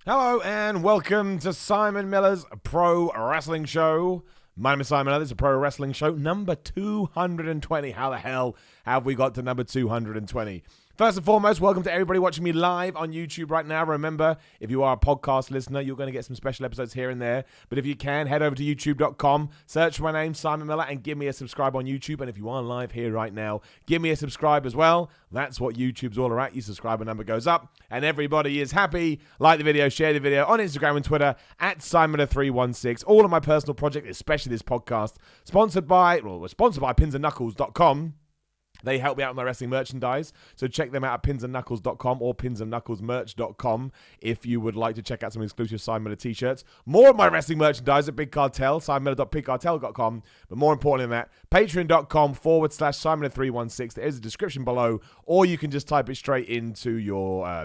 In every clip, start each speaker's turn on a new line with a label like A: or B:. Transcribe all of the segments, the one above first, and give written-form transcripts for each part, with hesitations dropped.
A: Hello and welcome to Simon Miller's Pro Wrestling Show. My name is Simon Miller. This is a Pro Wrestling Show number 220. How the hell have we got to number 220? First and foremost, welcome to everybody watching me live on YouTube right now. Remember, if you are a podcast listener, you're going to get some special episodes here and there. But if you can, head over to youtube.com, search for my name, Simon Miller, and give me a subscribe on YouTube. And if you are live here right now, give me a subscribe as well. That's what YouTube's all about. Your subscriber number goes up, and everybody is happy. Like the video, share the video on Instagram and Twitter at Simon316. All of my personal projects, especially this podcast, sponsored by pinsandknuckles.com. They help me out with my wrestling merchandise, so check them out at pinsandknuckles.com or pinsandknucklesmerch.com if you would like to check out some exclusive Simon Miller t-shirts. More of my wrestling merchandise at Big Cartel, simonmiller.bigcartel.com. But more importantly than that, patreon.com/Simon316. There is a description below, or you can just type it straight into your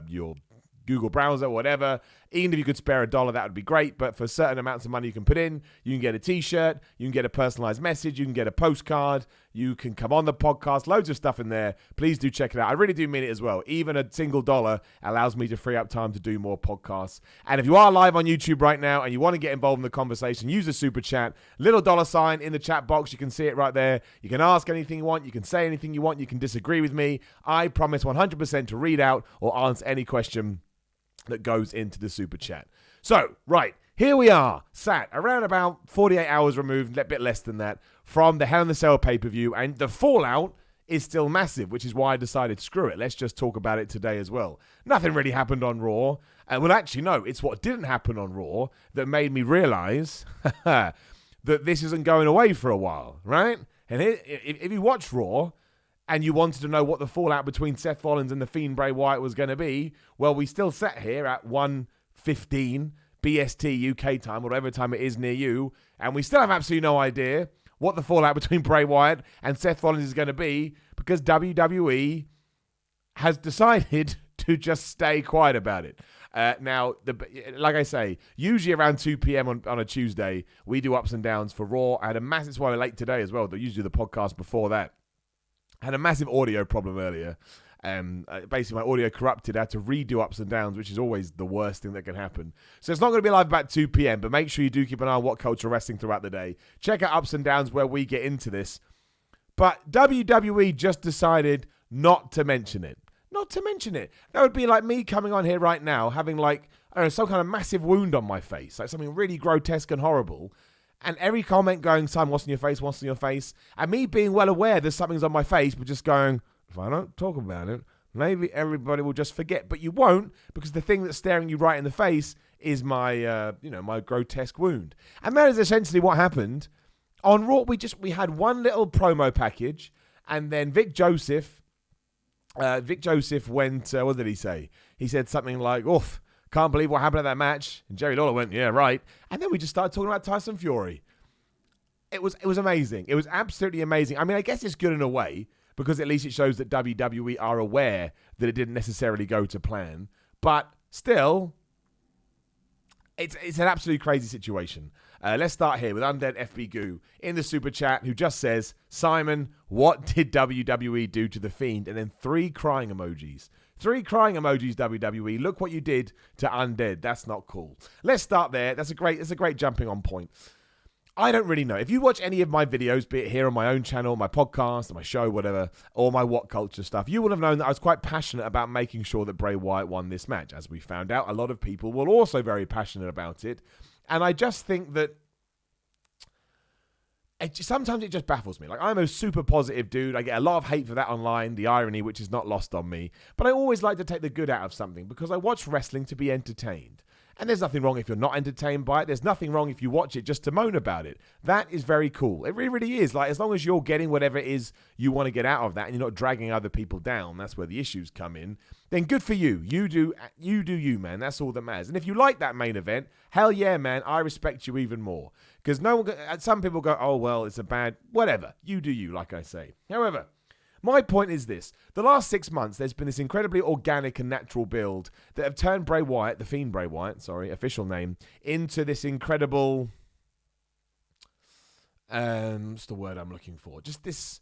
A: Google browser or whatever. Even if you could spare $1, that would be great. But for certain amounts of money you can put in, you can get a t-shirt, you can get a personalized message, you can get a postcard, you can come on the podcast, loads of stuff in there. Please do check it out. I really do mean it as well. Even a single dollar allows me to free up time to do more podcasts. And if you are live on YouTube right now and you want to get involved in the conversation, use the super chat, little $sign in the chat box. You can see it right there. You can ask anything you want. You can say anything you want. You can disagree with me. I promise 100% to read out or answer any question that goes into the super chat. So, right, here we are, sat around about 48 hours removed, a bit less than that, from the Hell in a Cell pay-per-view, and the fallout is still massive, which is why I decided, screw it, let's just talk about it today as well. Nothing really happened on Raw. Well, actually, no, it's what didn't happen on Raw that made me realize that this isn't going away for a while, right? And if you watch Raw, and you wanted to know what the fallout between Seth Rollins and the Fiend Bray Wyatt was going to be, well, we still sat here at 1:15 BST UK time, whatever time it is near you, and we still have absolutely no idea what the fallout between Bray Wyatt and Seth Rollins is going to be, because WWE has decided to just stay quiet about it. Now, like I say, usually around 2 p.m. on a Tuesday, we do ups and downs for Raw. I had a massive, that's why we're late today as well. They usually do the podcast before that. I had a massive audio problem earlier. Basically, my audio corrupted. I had to redo ups and downs, which is always the worst thing that can happen. So it's not going to be live about 2 p.m., but make sure you do keep an eye on What Culture Wrestling throughout the day. Check out Ups and Downs where we get into this. But WWE just decided not to mention it. Not to mention it. That would be like me coming on here right now, having like, I don't know, some kind of massive wound on my face, like something really grotesque and horrible. And every comment going, Simon, what's on your face, what's on your face? And me being well aware there's something's on my face, but just going, if I don't talk about it, maybe everybody will just forget. But you won't, because the thing that's staring you right in the face is my, my grotesque wound. And that is essentially what happened. On Raw, we had one little promo package, and then Vic Joseph went, what did he say? He said something like, oof, can't believe what happened at that match. And Jerry Lawler went, yeah, right. And then we just started talking about Tyson Fury. It was amazing. It was absolutely amazing. I mean, I guess it's good in a way, because at least it shows that WWE are aware that it didn't necessarily go to plan. But still, it's an absolutely crazy situation. Let's start here with Undead FB Goo in the super chat, who just says, Simon, what did WWE do to The Fiend? And then 3 crying emojis. 3 crying emojis, WWE. Look what you did to Undead. That's not cool. Let's start there. That's a great jumping on point. I don't really know. If you watch any of my videos, be it here on my own channel, my podcast, my show, whatever, or my What Culture stuff, you will have known that I was quite passionate about making sure that Bray Wyatt won this match. As we found out, a lot of people were also very passionate about it. And I just think that sometimes it just baffles me. Like, I'm a super positive dude. I get a lot of hate for that online, the irony, which is not lost on me. But I always like to take the good out of something, because I watch wrestling to be entertained. And there's nothing wrong if you're not entertained by it. There's nothing wrong if you watch it just to moan about it. That is very cool. It really, really is. Like, as long as you're getting whatever it is you want to get out of that and you're not dragging other people down, that's where the issues come in, then good for you. You do you, man. That's all that matters. And if you like that main event, hell yeah, man, I respect you even more. Because some people go, oh, well, it's a bad, whatever. You do you, like I say. However, my point is this. The last 6 months, there's been this incredibly organic and natural build that have turned Bray Wyatt, the Fiend Bray Wyatt, official name, into this incredible, what's the word I'm looking for? Just this,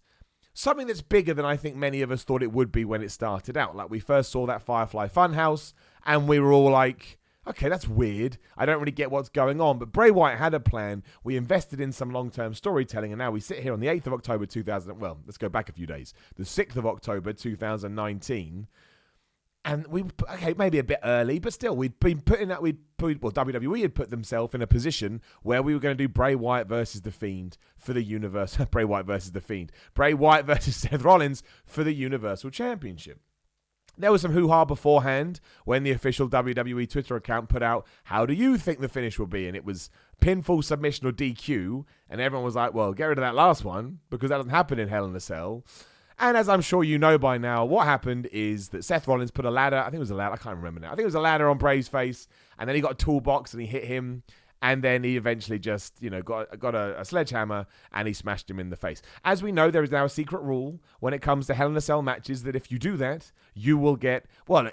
A: something that's bigger than I think many of us thought it would be when it started out. Like, we first saw that Firefly Funhouse, and we were all like, okay, that's weird. I don't really get what's going on. But Bray Wyatt had a plan. We invested in some long-term storytelling, and now we sit here on the 8th of October 2000. Well, let's go back a few days. The 6th of October 2019. And maybe a bit early, but still, we'd been putting that. WWE had put themselves in a position where we were going to do Bray Wyatt versus The Fiend for the Universal. Bray Wyatt versus The Fiend. Bray Wyatt versus Seth Rollins for the Universal Championship. There was some hoo-ha beforehand when the official WWE Twitter account put out, how do you think the finish will be? And it was pinfall, submission, or DQ. And everyone was like, well, get rid of that last one because that doesn't happen in Hell in a Cell. And as I'm sure you know by now, what happened is that Seth Rollins put a ladder. I think it was a ladder. I can't remember now. I think it was a ladder on Bray's face. And then he got a toolbox and he hit him. And then he eventually just, got a sledgehammer and he smashed him in the face. As we know, there is now a secret rule when it comes to Hell in a Cell matches that if you do that, you will get... Well,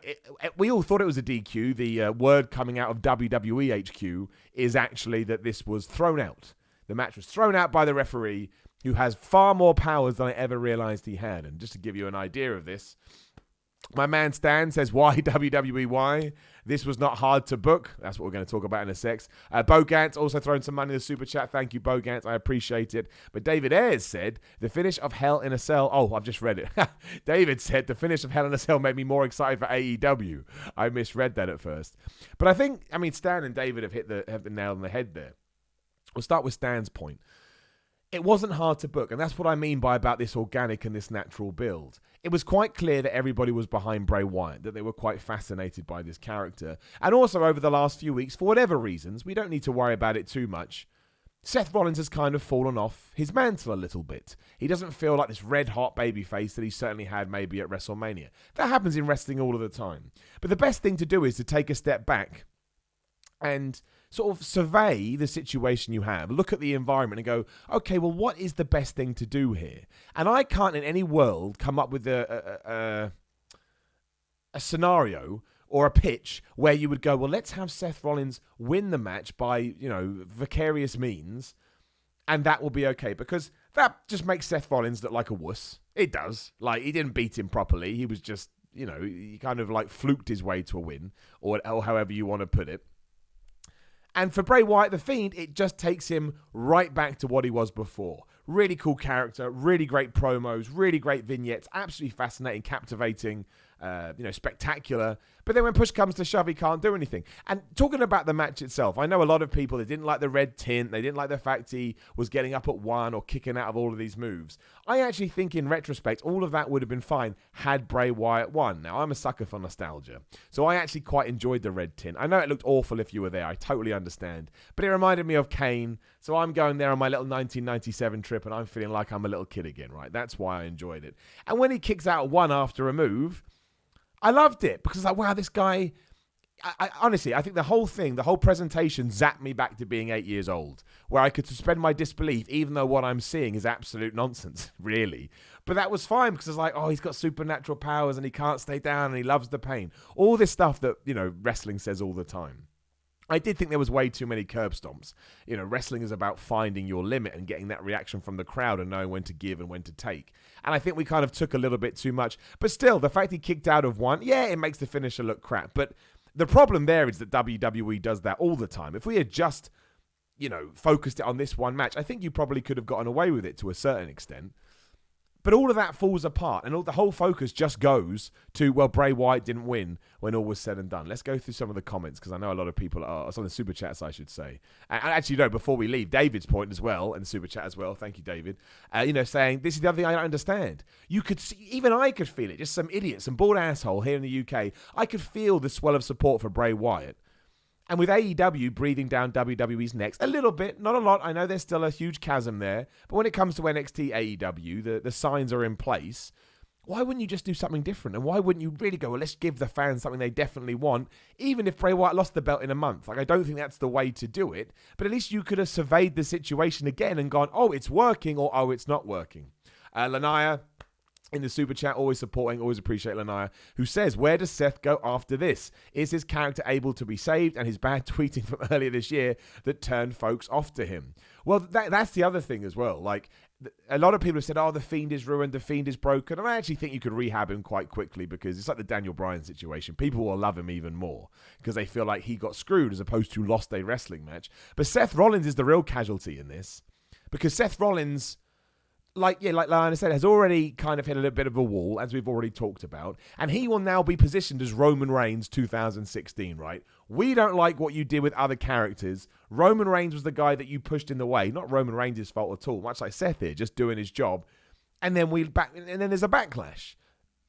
A: we all thought it was a DQ. The word coming out of WWE HQ is actually that this was thrown out. The match was thrown out by the referee, who has far more powers than I ever realized he had. And just to give you an idea of this, my man Stan says, why WWE, why? This was not hard to book. That's what we're going to talk about in a sec. Bogant's also thrown some money in the super chat. Thank you, Bogant. I appreciate it. But David Ayres said, the finish of Hell in a Cell. Oh, I've just read it. David said, the finish of Hell in a Cell made me more excited for AEW. I misread that at first. But I think, Stan and David have hit the nail on the head there. We'll start with Stan's point. It wasn't hard to book, and that's what I mean by about this organic and this natural build. It was quite clear that everybody was behind Bray Wyatt, that they were quite fascinated by this character. And also over the last few weeks, for whatever reasons, we don't need to worry about it too much, Seth Rollins has kind of fallen off his mantle a little bit. He doesn't feel like this red-hot babyface that he certainly had maybe at WrestleMania. That happens in wrestling all of the time. But the best thing to do is to take a step back and sort of survey the situation you have, look at the environment and go, okay, well, what is the best thing to do here? And I can't in any world come up with a scenario or a pitch where you would go, well, let's have Seth Rollins win the match by, vicarious means, and that will be okay, because that just makes Seth Rollins look like a wuss. It does. Like, he didn't beat him properly. He was just, he kind of like fluked his way to a win, or however you want to put it. And for Bray Wyatt, The Fiend, it just takes him right back to what he was before. Really cool character, really great promos, really great vignettes, absolutely fascinating, captivating, spectacular. But then when push comes to shove, he can't do anything. And talking about the match itself, I know a lot of people that didn't like the red tint, they didn't like the fact he was getting up at one or kicking out of all of these moves. I actually think in retrospect, all of that would have been fine had Bray Wyatt won. Now, I'm a sucker for nostalgia, so I actually quite enjoyed the red tint. I know it looked awful if you were there, I totally understand, but it reminded me of Kane, so I'm going there on my little 1997 trip and I'm feeling like I'm a little kid again, right? That's why I enjoyed it. And when he kicks out one after a move, I loved it because like, wow, this guy, I honestly, I think the whole presentation zapped me back to being 8 years old, where I could suspend my disbelief even though what I'm seeing is absolute nonsense, really. But that was fine because it's like, oh, he's got supernatural powers and he can't stay down and he loves the pain. All this stuff that, wrestling says all the time. I did think there was way too many curb stomps. Wrestling is about finding your limit and getting that reaction from the crowd and knowing when to give and when to take. And I think we kind of took a little bit too much. But still, the fact he kicked out of one, yeah, it makes the finisher look crap. But the problem there is that WWE does that all the time. If we had just, focused it on this one match, I think you probably could have gotten away with it to a certain extent. But all of that falls apart, and the whole focus just goes to, well, Bray Wyatt didn't win when all was said and done. Let's go through some of the comments, because I know a lot of people are, some of the super chats, I should say. And actually, no, before we leave, David's point as well, and the super chat as well, thank you, David, saying, this is the other thing I don't understand. You could see, even I could feel it, just some idiot, some bald asshole here in the UK, I could feel the swell of support for Bray Wyatt. And with AEW breathing down WWE's necks, a little bit, not a lot. I know there's still a huge chasm there. But when it comes to NXT AEW, the signs are in place. Why wouldn't you just do something different? And why wouldn't you really go, well, let's give the fans something they definitely want, even if Bray Wyatt lost the belt in a month? Like, I don't think that's the way to do it. But at least you could have surveyed the situation again and gone, oh, it's working, or oh, it's not working. Lanaya in the super chat, always supporting, always appreciate Lanaya, who says, where does Seth go after this? Is his character able to be saved and his bad tweeting from earlier this year that turned folks off to him? Well, that's the other thing as well. Like, a lot of people have said, oh, the Fiend is ruined, the Fiend is broken. And I actually think you could rehab him quite quickly because it's like the Daniel Bryan situation. People will love him even more because they feel like he got screwed as opposed to lost a wrestling match. But Seth Rollins is the real casualty in this because Seth Rollins, like Lana said, has already kind of hit a little bit of a wall, as we've already talked about. And he will now be positioned as Roman Reigns 2016, right? We don't like what you did with other characters. Roman Reigns was the guy that you pushed in the way. Not Roman Reigns' fault at all, much like Seth here, just doing his job. And then there's a backlash.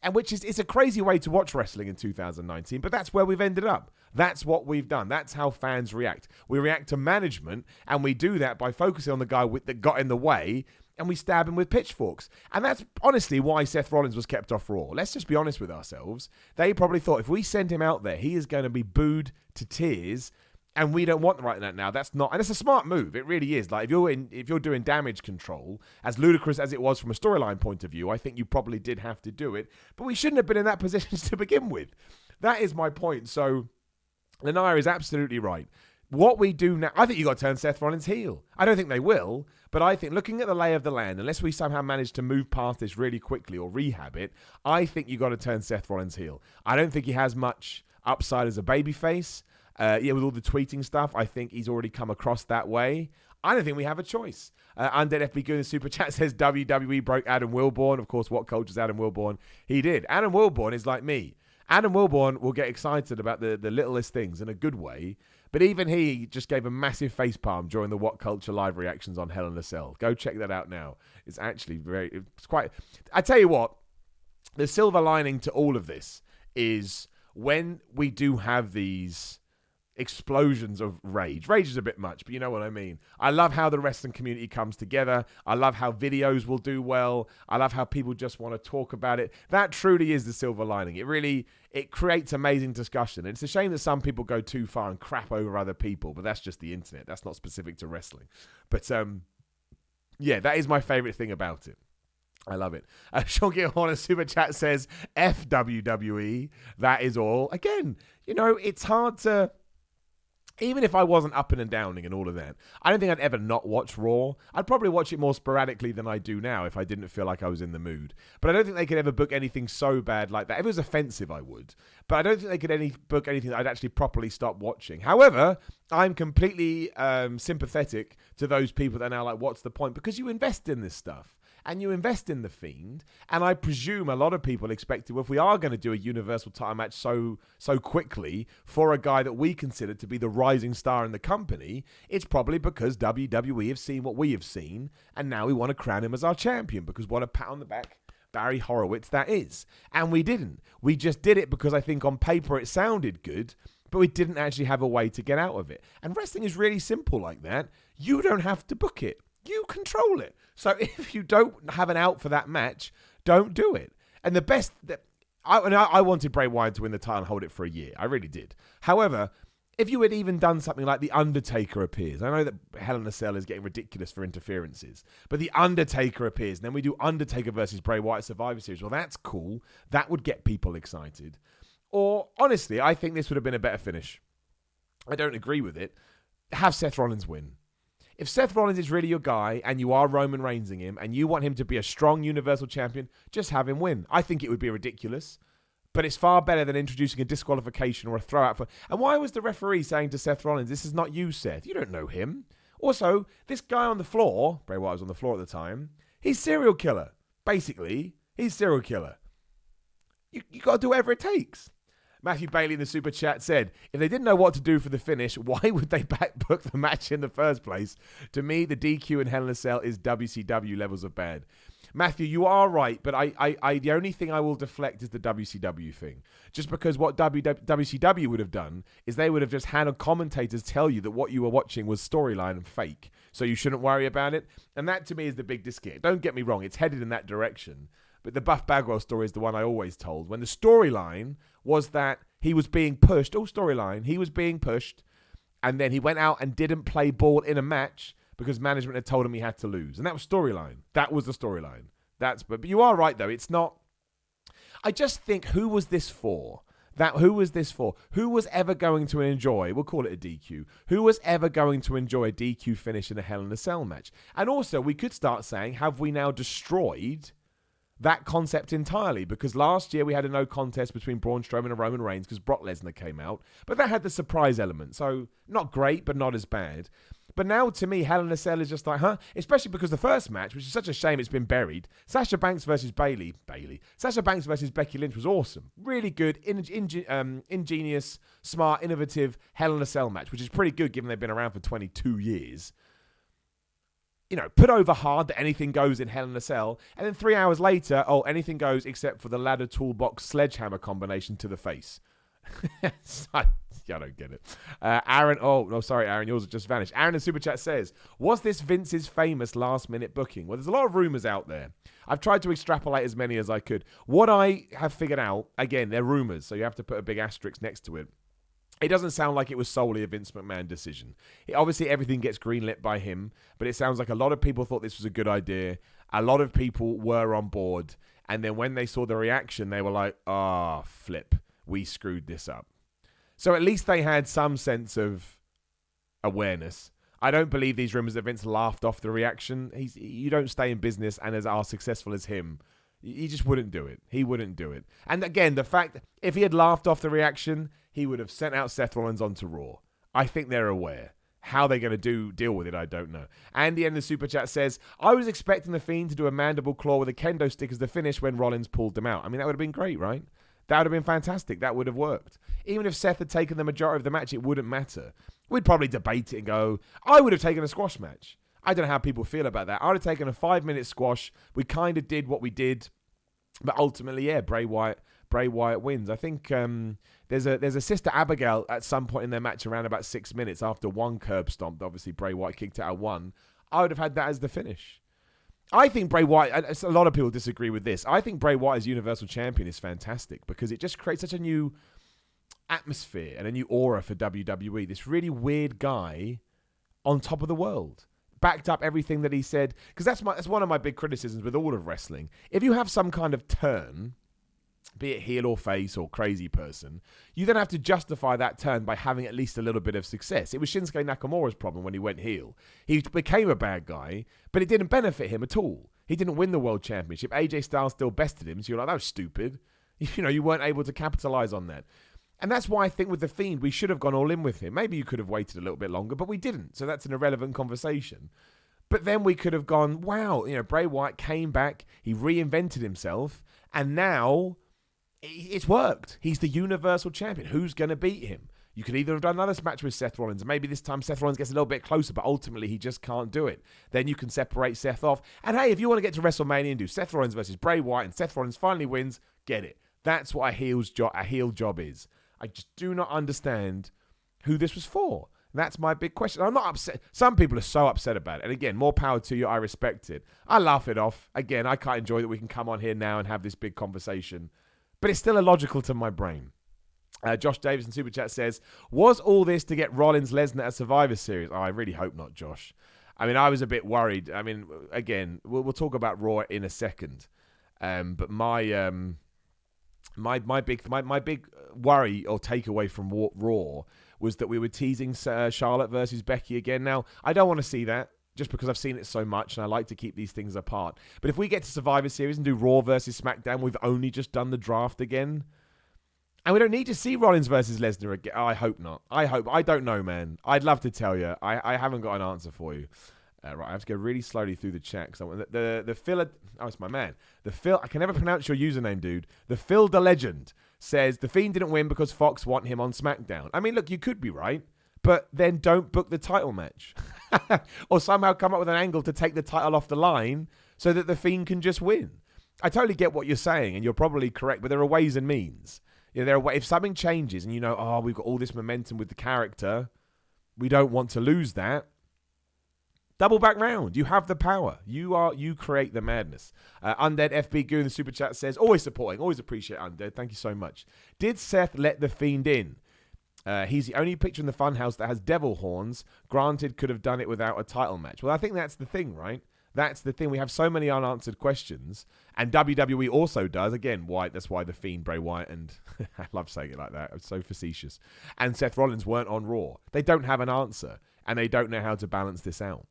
A: And which is, it's a crazy way to watch wrestling in 2019, but that's where we've ended up. That's what we've done. That's how fans react. We react to management, and we do that by focusing on the guy that got in the way, and we stab him with pitchforks. And that's honestly why Seth Rollins was kept off Raw. Let's just be honest with ourselves. They probably thought if we send him out there, he is going to be booed to tears, and we don't want right now. That's not, and it's a smart move. It really is. Like if you're doing damage control, as ludicrous as it was from a storyline point of view, I think you probably did have to do it. But we shouldn't have been in that position to begin with. That is my point. So Lanaya is absolutely right. What we do now, I think you got to turn Seth Rollins heel. I don't think they will, but I think looking at the lay of the land, unless we somehow manage to move past this really quickly or rehab it, I think you got to turn Seth Rollins heel. I don't think he has much upside as a babyface. With all the tweeting stuff, I think he's already come across that way. I don't think we have a choice. Undead FB Goon in Super Chat says WWE broke Adam Wilborn. Of course, what culture's Adam Wilborn? He did. Adam Wilborn is like me. Adam Wilborn will get excited about the littlest things in a good way. But even he just gave a massive facepalm during the What Culture live reactions on Hell in a Cell. Go check that out now. It's actually it's quite... I tell you what, the silver lining to all of this is when we do have these explosions of rage. Rage is a bit much, but you know what I mean. I love how the wrestling community comes together. I love how videos will do well. I love how people just want to talk about it. That truly is the silver lining. It creates amazing discussion. And it's a shame that some people go too far and crap over other people, but that's just the internet. That's not specific to wrestling. But yeah, that is my favorite thing about it. I love it. Sean Gilhorn in Super Chat says, F WWE. That is all. Again, it's hard to... Even if I wasn't upping and downing and all of that, I don't think I'd ever not watch Raw. I'd probably watch it more sporadically than I do now if I didn't feel like I was in the mood. But I don't think they could ever book anything so bad like that. If it was offensive, I would. But I don't think they could book anything that I'd actually properly stop watching. However, I'm completely sympathetic to those people that are now like, what's the point? Because you invest in this stuff. And you invest in the Fiend, and I presume a lot of people expected, well, if we are going to do a Universal title match so quickly for a guy that we consider to be the rising star in the company, it's probably because WWE have seen what we have seen, and now we want to crown him as our champion, because what a pat on the back Barry Horowitz that is. And we didn't. We just did it because I think on paper it sounded good, but we didn't actually have a way to get out of it. And wrestling is really simple like that. You don't have to book it. You control it. So if you don't have an out for that match, don't do it. And the best... I wanted Bray Wyatt to win the title and hold it for a year. I really did. However, if you had even done something like The Undertaker appears... I know that Hell in a Cell is getting ridiculous for interferences, but The Undertaker appears, and then we do Undertaker versus Bray Wyatt Survivor Series. Well, that's cool. That would get people excited. Or, honestly, I think this would have been a better finish. I don't agree with it. Have Seth Rollins win. If Seth Rollins is really your guy and you are Roman Reignsing him and you want him to be a strong Universal Champion, just have him win. I think it would be ridiculous, but it's far better than introducing a disqualification or a throw out for... And why was the referee saying to Seth Rollins, this is not you, Seth? You don't know him. Also, this guy on the floor, Bray Wyatt was on the floor at the time, he's serial killer. Basically, he's serial killer. You got to do whatever it takes. Matthew Bailey in the Super Chat said, if they didn't know what to do for the finish, why would they backbook the match in the first place? To me, the DQ in Hell in a Cell is WCW levels of bad. Matthew, you are right, but I the only thing I will deflect is the WCW thing. Just because what WCW would have done is they would have just had commentators tell you that what you were watching was storyline and fake, so you shouldn't worry about it. And that, to me, is the big disconnect. Don't get me wrong, it's headed in that direction. But the Buff Bagwell story is the one I always told. When the storyline was that he was being pushed. He was being pushed. And then he went out and didn't play ball in a match because management had told him he had to lose. And that was storyline. That was the storyline. But you are right, though. It's not... I just think, who was this for? Who was this for? Who was ever going to enjoy, we'll call it a DQ, who was ever going to enjoy a DQ finish in a Hell in a Cell match? And also, we could start saying, have we now destroyed that concept entirely? Because last year we had a no contest between Braun Strowman and Roman Reigns because Brock Lesnar came out, but that had the surprise element. So, not great, but not as bad. But now, to me, Hell in a Cell is just like, Especially because the first match, which is such a shame it's been buried, Sasha Banks versus Sasha Banks versus Becky Lynch was awesome. Really good, ingenious, smart, innovative Hell in a Cell match, which is pretty good given they've been around for 22 years. You know, put over hard that anything goes in Hell in a Cell, and then 3 hours later, anything goes except for the ladder toolbox sledgehammer combination to the face. I don't get it. Aaron, Aaron, yours just vanished. Aaron in Super Chat says, was this Vince's famous last-minute booking? Well, there's a lot of rumors out there. I've tried to extrapolate as many as I could. What I have figured out, again, they're rumors, so you have to put a big asterisk next to it. It doesn't sound like it was solely a Vince McMahon decision. Obviously, everything gets greenlit by him, but it sounds like a lot of people thought this was a good idea. A lot of people were on board, and then when they saw the reaction, they were like, flip, we screwed this up. So at least they had some sense of awareness. I don't believe these rumors that Vince laughed off the reaction. You don't stay in business and are successful as him. He just wouldn't do it. He wouldn't do it. And again, the fact, if he had laughed off the reaction, he would have sent out Seth Rollins onto Raw. I think they're aware. How they're going to deal with it, I don't know. Andy in the Super Chat says, I was expecting The Fiend to do a mandible claw with a kendo stick as the finish when Rollins pulled them out. I mean, that would have been great, right? That would have been fantastic. That would have worked. Even if Seth had taken the majority of the match, it wouldn't matter. We'd probably debate it and go, I would have taken a squash match. I don't know how people feel about that. I would have taken a 5-minute squash. We kind of did what we did. But ultimately, yeah, Bray Wyatt wins. I think there's a Sister Abigail at some point in their match around about 6 minutes after one curb stomp. Obviously, Bray Wyatt kicked out at one. I would have had that as the finish. I think Bray Wyatt, a lot of people disagree with this. I think Bray Wyatt as Universal Champion is fantastic because it just creates such a new atmosphere and a new aura for WWE. This really weird guy on top of the world. Backed up everything that he said. Because that's one of my big criticisms with all of wrestling. If you have some kind of turn, be it heel or face or crazy person, you then have to justify that turn by having at least a little bit of success. It was Shinsuke Nakamura's problem when he went heel. He became a bad guy, but it didn't benefit him at all. He didn't win the World Championship. AJ Styles still bested him, so you're like, that was stupid. You weren't able to capitalize on that. And that's why I think with The Fiend, we should have gone all in with him. Maybe you could have waited a little bit longer, but we didn't. So that's an irrelevant conversation. But then we could have gone, wow, Bray Wyatt came back, he reinvented himself, and now it's worked. He's the Universal Champion. Who's going to beat him? You could either have done another match with Seth Rollins, and maybe this time Seth Rollins gets a little bit closer, but ultimately he just can't do it. Then you can separate Seth off. And hey, if you want to get to WrestleMania and do Seth Rollins versus Bray Wyatt, and Seth Rollins finally wins, get it. That's what a heel job is. I just do not understand who this was for. That's my big question. I'm not upset. Some people are so upset about it. And again, more power to you. I respect it. I laugh it off. Again, I can't enjoy that we can come on here now and have this big conversation. But it's still illogical to my brain. Josh Davis in Super Chat says, was all this to get Rollins Lesnar at Survivor Series? Oh, I really hope not, Josh. I mean, I was a bit worried. I mean, again, we'll talk about Raw in a second. But my big worry or takeaway from Raw was that we were teasing Charlotte versus Becky again. Now, I don't want to see that just because I've seen it so much and I like to keep these things apart. But if we get to Survivor Series and do Raw versus SmackDown, we've only just done the draft again. And we don't need to see Rollins versus Lesnar again. Oh, I hope not. I don't know, man. I'd love to tell you. I haven't got an answer for you. Right, I have to go really slowly through the chat. The Phil... Oh, it's my man. The Phil... I can never pronounce your username, dude. The Phil the Legend says, The Fiend didn't win because Fox want him on SmackDown. I mean, look, you could be right, but then don't book the title match. Or somehow come up with an angle to take the title off the line so that The Fiend can just win. I totally get what you're saying, and you're probably correct, but there are ways and means. If something changes and we've got all this momentum with the character, we don't want to lose that. Double back round. You have the power. You create the madness. Undead FB Goo in the Super Chat says, always supporting, always appreciate Undead. Thank you so much. Did Seth let The Fiend in? He's the only picture in the Funhouse that has devil horns. Granted, could have done it without a title match. Well, I think that's the thing, right? That's the thing. We have so many unanswered questions, and WWE also does. Again, that's why the Fiend, Bray Wyatt, and I love saying it like that. It's so facetious. And Seth Rollins weren't on Raw. They don't have an answer, and they don't know how to balance this out,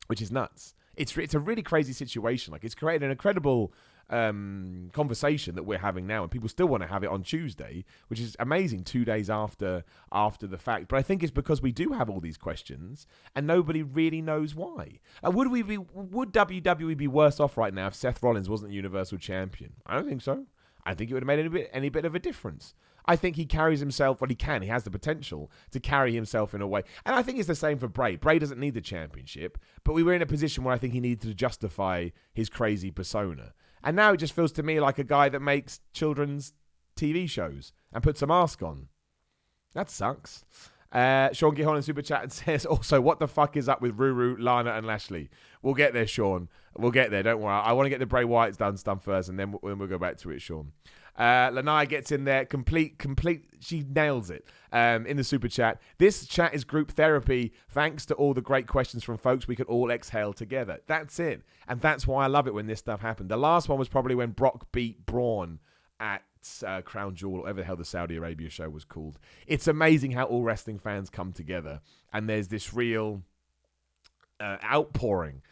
A: which is nuts. It's a really crazy situation. Like, it's created an incredible conversation that we're having now, and people still want to have it on Tuesday, which is amazing 2 days after the fact. But I think it's because we do have all these questions and nobody really knows why. Would WWE be worse off right now if Seth Rollins wasn't Universal Champion? I don't think so. I think it would have made any bit of a difference. I think he carries himself, he has the potential to carry himself in a way. And I think it's the same for Bray. Bray doesn't need the championship, but we were in a position where I think he needed to justify his crazy persona. And now it just feels to me like a guy that makes children's TV shows and puts a mask on. That sucks. Sean Gihon in Super Chat says, also, what the fuck is up with Ruru, Lana, and Lashley? We'll get there, Sean. We'll get there. Don't worry. I want to get the Bray Wyatt done first, and then we'll go back to it, Sean. Lanai gets in there, complete. She nails it in the Super Chat. This chat is group therapy. Thanks to all the great questions from folks, we can all exhale together. That's it. And that's why I love it when this stuff happened. The last one was probably when Brock beat Brawn at Crown Jewel, or whatever the hell the Saudi Arabia show was called. It's amazing how all wrestling fans come together, and there's this real outpouring.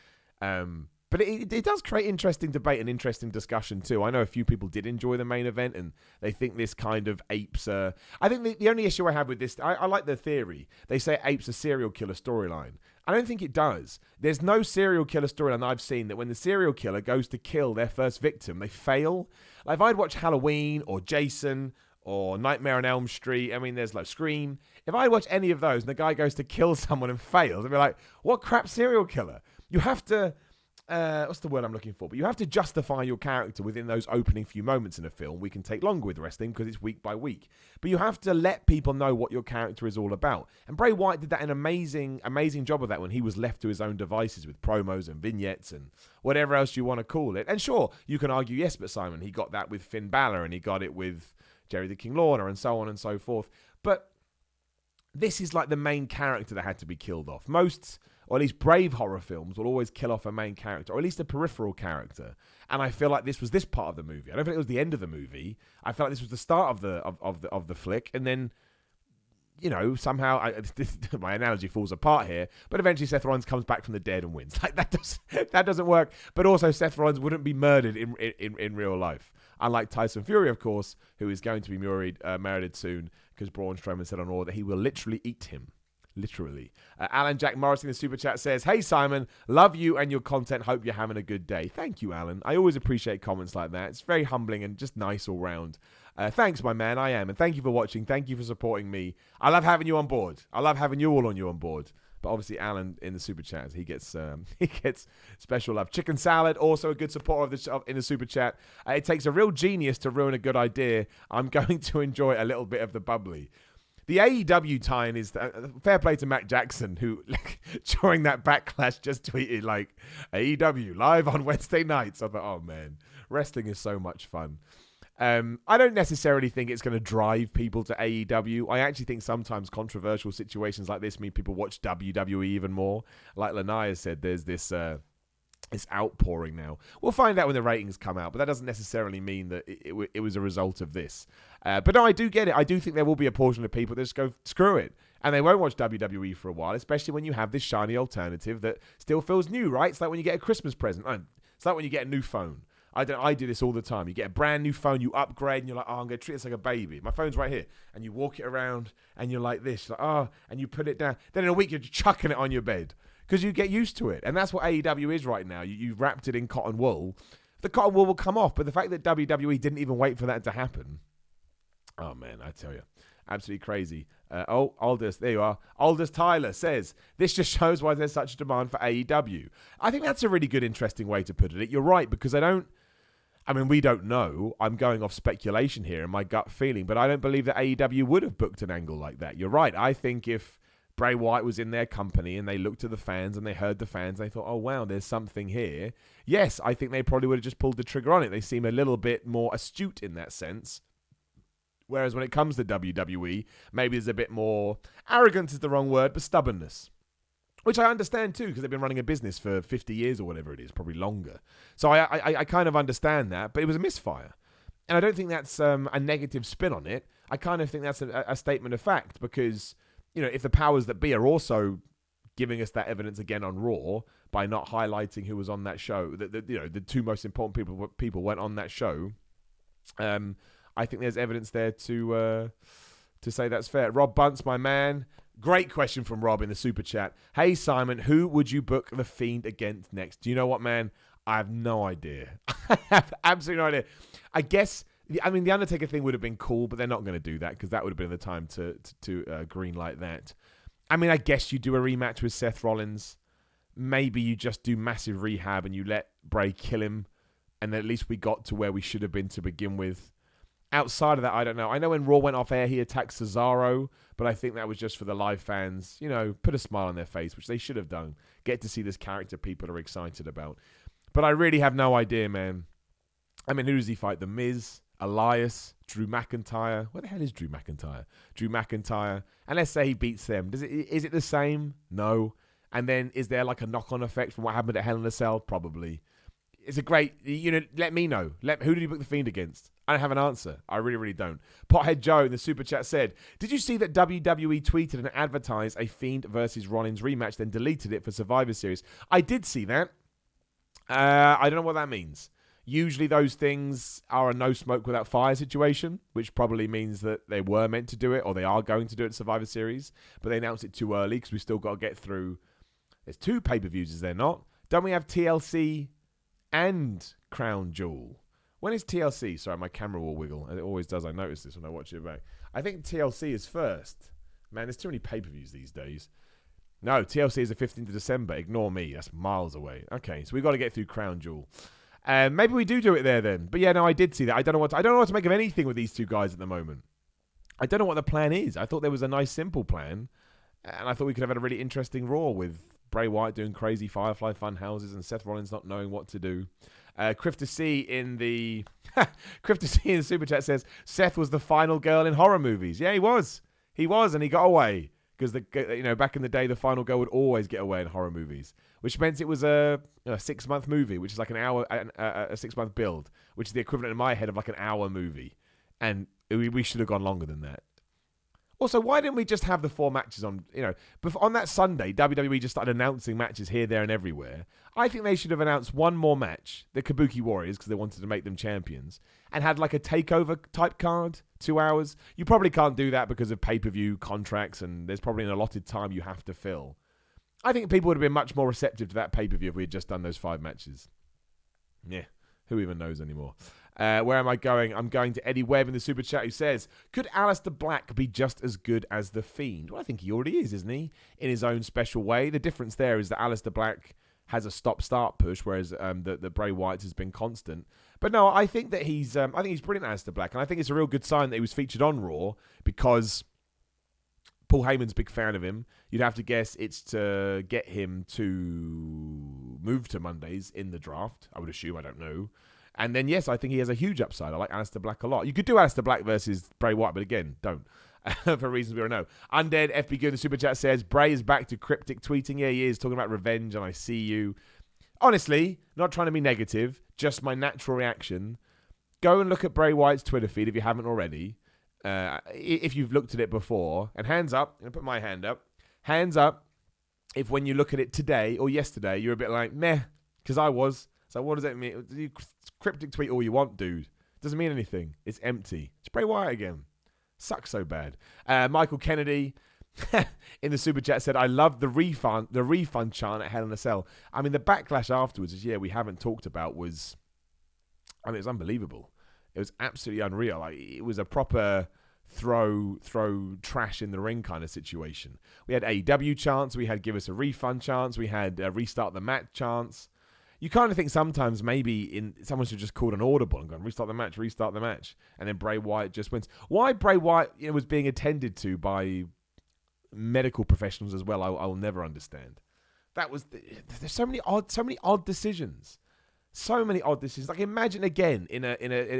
A: But it does create interesting debate and interesting discussion too. I know a few people did enjoy the main event, and they think this kind of apes I think the only issue I have with this, I like the theory. They say it apes a serial killer storyline. I don't think it does. There's no serial killer storyline I've seen that when the serial killer goes to kill their first victim, they fail. Like, if I'd watch Halloween or Jason or Nightmare on Elm Street, I mean, there's like Scream. If I watch any of those and the guy goes to kill someone and fails, I'd be like, what crap serial killer? You have to... what's the word I'm looking for? But you have to justify your character within those opening few moments in a film. We can take longer with wrestling because it's week by week. But you have to let people know what your character is all about. And Bray Wyatt did that an amazing job of that when he was left to his own devices with promos and vignettes and whatever else you want to call it. And sure, you can argue, yes, but Simon, he got that with Finn Balor and he got it with Jerry the King Lawler and so on and so forth. But this is like the main character that had to be killed off. Most... or at least brave horror films will always kill off a main character, or at least a peripheral character. And I feel like this was this part of the movie. I don't think it was the end of the movie. I felt like this was the start of the flick, and then, you know, somehow my analogy falls apart here. But eventually, Seth Rollins comes back from the dead and wins. Like, that doesn't work. But also, Seth Rollins wouldn't be murdered in real life, unlike Tyson Fury, of course, who is going to be murdered soon because Braun Strowman said on Raw that he will literally eat him. Literally. Alan Jack Morris in the Super Chat says, hey, Simon, love you and your content. Hope you're having a good day. Thank you, Alan. I always appreciate comments like that. It's very humbling and just nice all round. Thanks, my man. I am. And thank you for watching. Thank you for supporting me. I love having you on board. I love having you all on board. But obviously, Alan in the Super Chat, he gets special love. Chicken Salad, also a good supporter in the Super Chat. It takes a real genius to ruin a good idea. I'm going to enjoy a little bit of the bubbly. The AEW tie-in is fair play to Matt Jackson, who during that backlash just tweeted like AEW live on Wednesday nights. I thought, oh man, wrestling is so much fun. I don't necessarily think it's going to drive people to AEW. I actually think sometimes controversial situations like this mean people watch WWE even more. Like Lanai said, there's this outpouring now. We'll find out when the ratings come out, but that doesn't necessarily mean that it was a result of this. But no, I do get it. I do think there will be a portion of people that just go, screw it. And they won't watch WWE for a while, especially when you have this shiny alternative that still feels new, right? It's like when you get a Christmas present. It's like when you get a new phone. I do this all the time. You get a brand new phone, you upgrade, and you're like, oh, I'm going to treat this like a baby. My phone's right here. And you walk it around, and you're like this. You're like, oh, and you put it down. Then in a week, you're chucking it on your bed because you get used to it. And that's what AEW is right now. You've wrapped it in cotton wool. The cotton wool will come off. But the fact that WWE didn't even wait for that to happen. Oh, man, I tell you. Absolutely crazy. Aldous, there you are. Aldous Tyler says, this just shows why there's such a demand for AEW. I think that's a really good, interesting way to put it. You're right, because we don't know. I'm going off speculation here and my gut feeling, but I don't believe that AEW would have booked an angle like that. You're right. I think if Bray Wyatt was in their company and they looked at the fans and they heard the fans, they thought, oh, wow, there's something here. Yes, I think they probably would have just pulled the trigger on it. They seem a little bit more astute in that sense. Whereas when it comes to WWE, maybe there's a bit more, arrogance is the wrong word, but stubbornness. Which I understand too, because they've been running a business for 50 years or whatever it is, probably longer. So I kind of understand that, but it was a misfire. And I don't think that's a negative spin on it. I kind of think that's a statement of fact, because, if the powers that be are also giving us that evidence again on Raw by not highlighting who was on that show, the two most important people went on that show, I think there's evidence there to say that's fair. Rob Bunce, my man. Great question from Rob in the super chat. Hey, Simon, who would you book The Fiend against next? Do you know what, man? I have no idea. I have absolutely no idea. I guess, the Undertaker thing would have been cool, but they're not going to do that because that would have been the time to greenlight that. I guess you do a rematch with Seth Rollins. Maybe you just do massive rehab and you let Bray kill him, and then at least we got to where we should have been to begin with. Outside of that, I don't know. I know when Raw went off air, he attacked Cesaro, but I think that was just for the live fans, put a smile on their face, which they should have done. Get to see this character people are excited about. But I really have no idea, man. Who does he fight? The Miz, Elias, Drew McIntyre. Where the hell is Drew McIntyre? Drew McIntyre. And let's say he beats them. Is it the same? No. And then is there like a knock-on effect from what happened at Hell in a Cell? Probably. It's a great, let me know. Who did you book The Fiend against? I don't have an answer. I really, really don't. Pothead Joe in the super chat said, did you see that WWE tweeted and advertised a Fiend versus Rollins rematch, then deleted it for Survivor Series? I did see that. I don't know what that means. Usually those things are a no smoke without fire situation, which probably means that they were meant to do it or they are going to do it at Survivor Series, but they announced it too early because we still got to get through. There's 2 pay-per-views, is there not? Don't we have TLC and Crown Jewel? When is TLC? Sorry, my camera will wiggle. It always does. I notice this when I watch it back. I think TLC is first. Man, there's too many pay-per-views these days. No, TLC is the 15th of December. Ignore me. That's miles away. Okay, so we've got to get through Crown Jewel. Maybe we do it there then. But yeah, no, I did see that. I don't know what to make of anything with these two guys at the moment. I don't know what the plan is. I thought there was a nice, simple plan. And I thought we could have had a really interesting Raw with Bray Wyatt doing crazy Firefly fun houses and Seth Rollins not knowing what to do. Crifter C in the super chat says Seth was the final girl in horror movies. Yeah, he was, and he got away because back in the day the final girl would always get away in horror movies, which meant it was a 6-month movie, which is like an hour, a 6-month build, which is the equivalent in my head of like an hour movie, and we should have gone longer than that. Also, why didn't we just have the 4 matches on, on that Sunday, WWE just started announcing matches here, there, and everywhere. I think they should have announced one more match, the Kabuki Warriors, because they wanted to make them champions, and had like a takeover type card, 2 hours. You probably can't do that because of pay-per-view contracts, and there's probably an allotted time you have to fill. I think people would have been much more receptive to that pay-per-view if we had just done those 5 matches. Yeah, who even knows anymore? Where am I going? I'm going to Eddie Webb in the super chat who says, could Aleister Black be just as good as The Fiend? Well, I think he already is, isn't he? In his own special way. The difference there is that Aleister Black has a stop-start push, whereas the Bray Wyatt has been constant. But no, I think that he's brilliant, Aleister Black. And I think it's a real good sign that he was featured on Raw because Paul Heyman's a big fan of him. You'd have to guess it's to get him to move to Mondays in the draft, I would assume. I don't know. And then, yes, I think he has a huge upside. I like Aleister Black a lot. You could do Aleister Black versus Bray Wyatt, but again, don't. For reasons we don't know. Undead FB Good in the super chat says, Bray is back to cryptic tweeting. Yeah, he is, talking about revenge and I see you. Honestly, not trying to be negative, just my natural reaction. Go and look at Bray Wyatt's Twitter feed if you haven't already. If you've looked at it before. And hands up, I'm going to put my hand up. Hands up if when you look at it today or yesterday, you're a bit like, meh, because I was. So what does that mean? You cryptic tweet all you want, dude. Doesn't mean anything. It's empty. It's Bray Wyatt again. Sucks so bad. Michael Kennedy in the super chat said, I love the refund chant at Hell in a Cell. I mean, the backlash afterwards, we haven't talked about was, it was unbelievable. It was absolutely unreal. It was a proper throw trash in the ring kind of situation. We had AEW chants. We had give us a refund chants. We had restart the match chants. You kind of think sometimes maybe someone should just call an audible and go, restart the match. And then Bray Wyatt just wins. Why Bray Wyatt was being attended to by medical professionals as well, I will never understand. There's so many odd decisions. So many odd decisions. Like imagine again,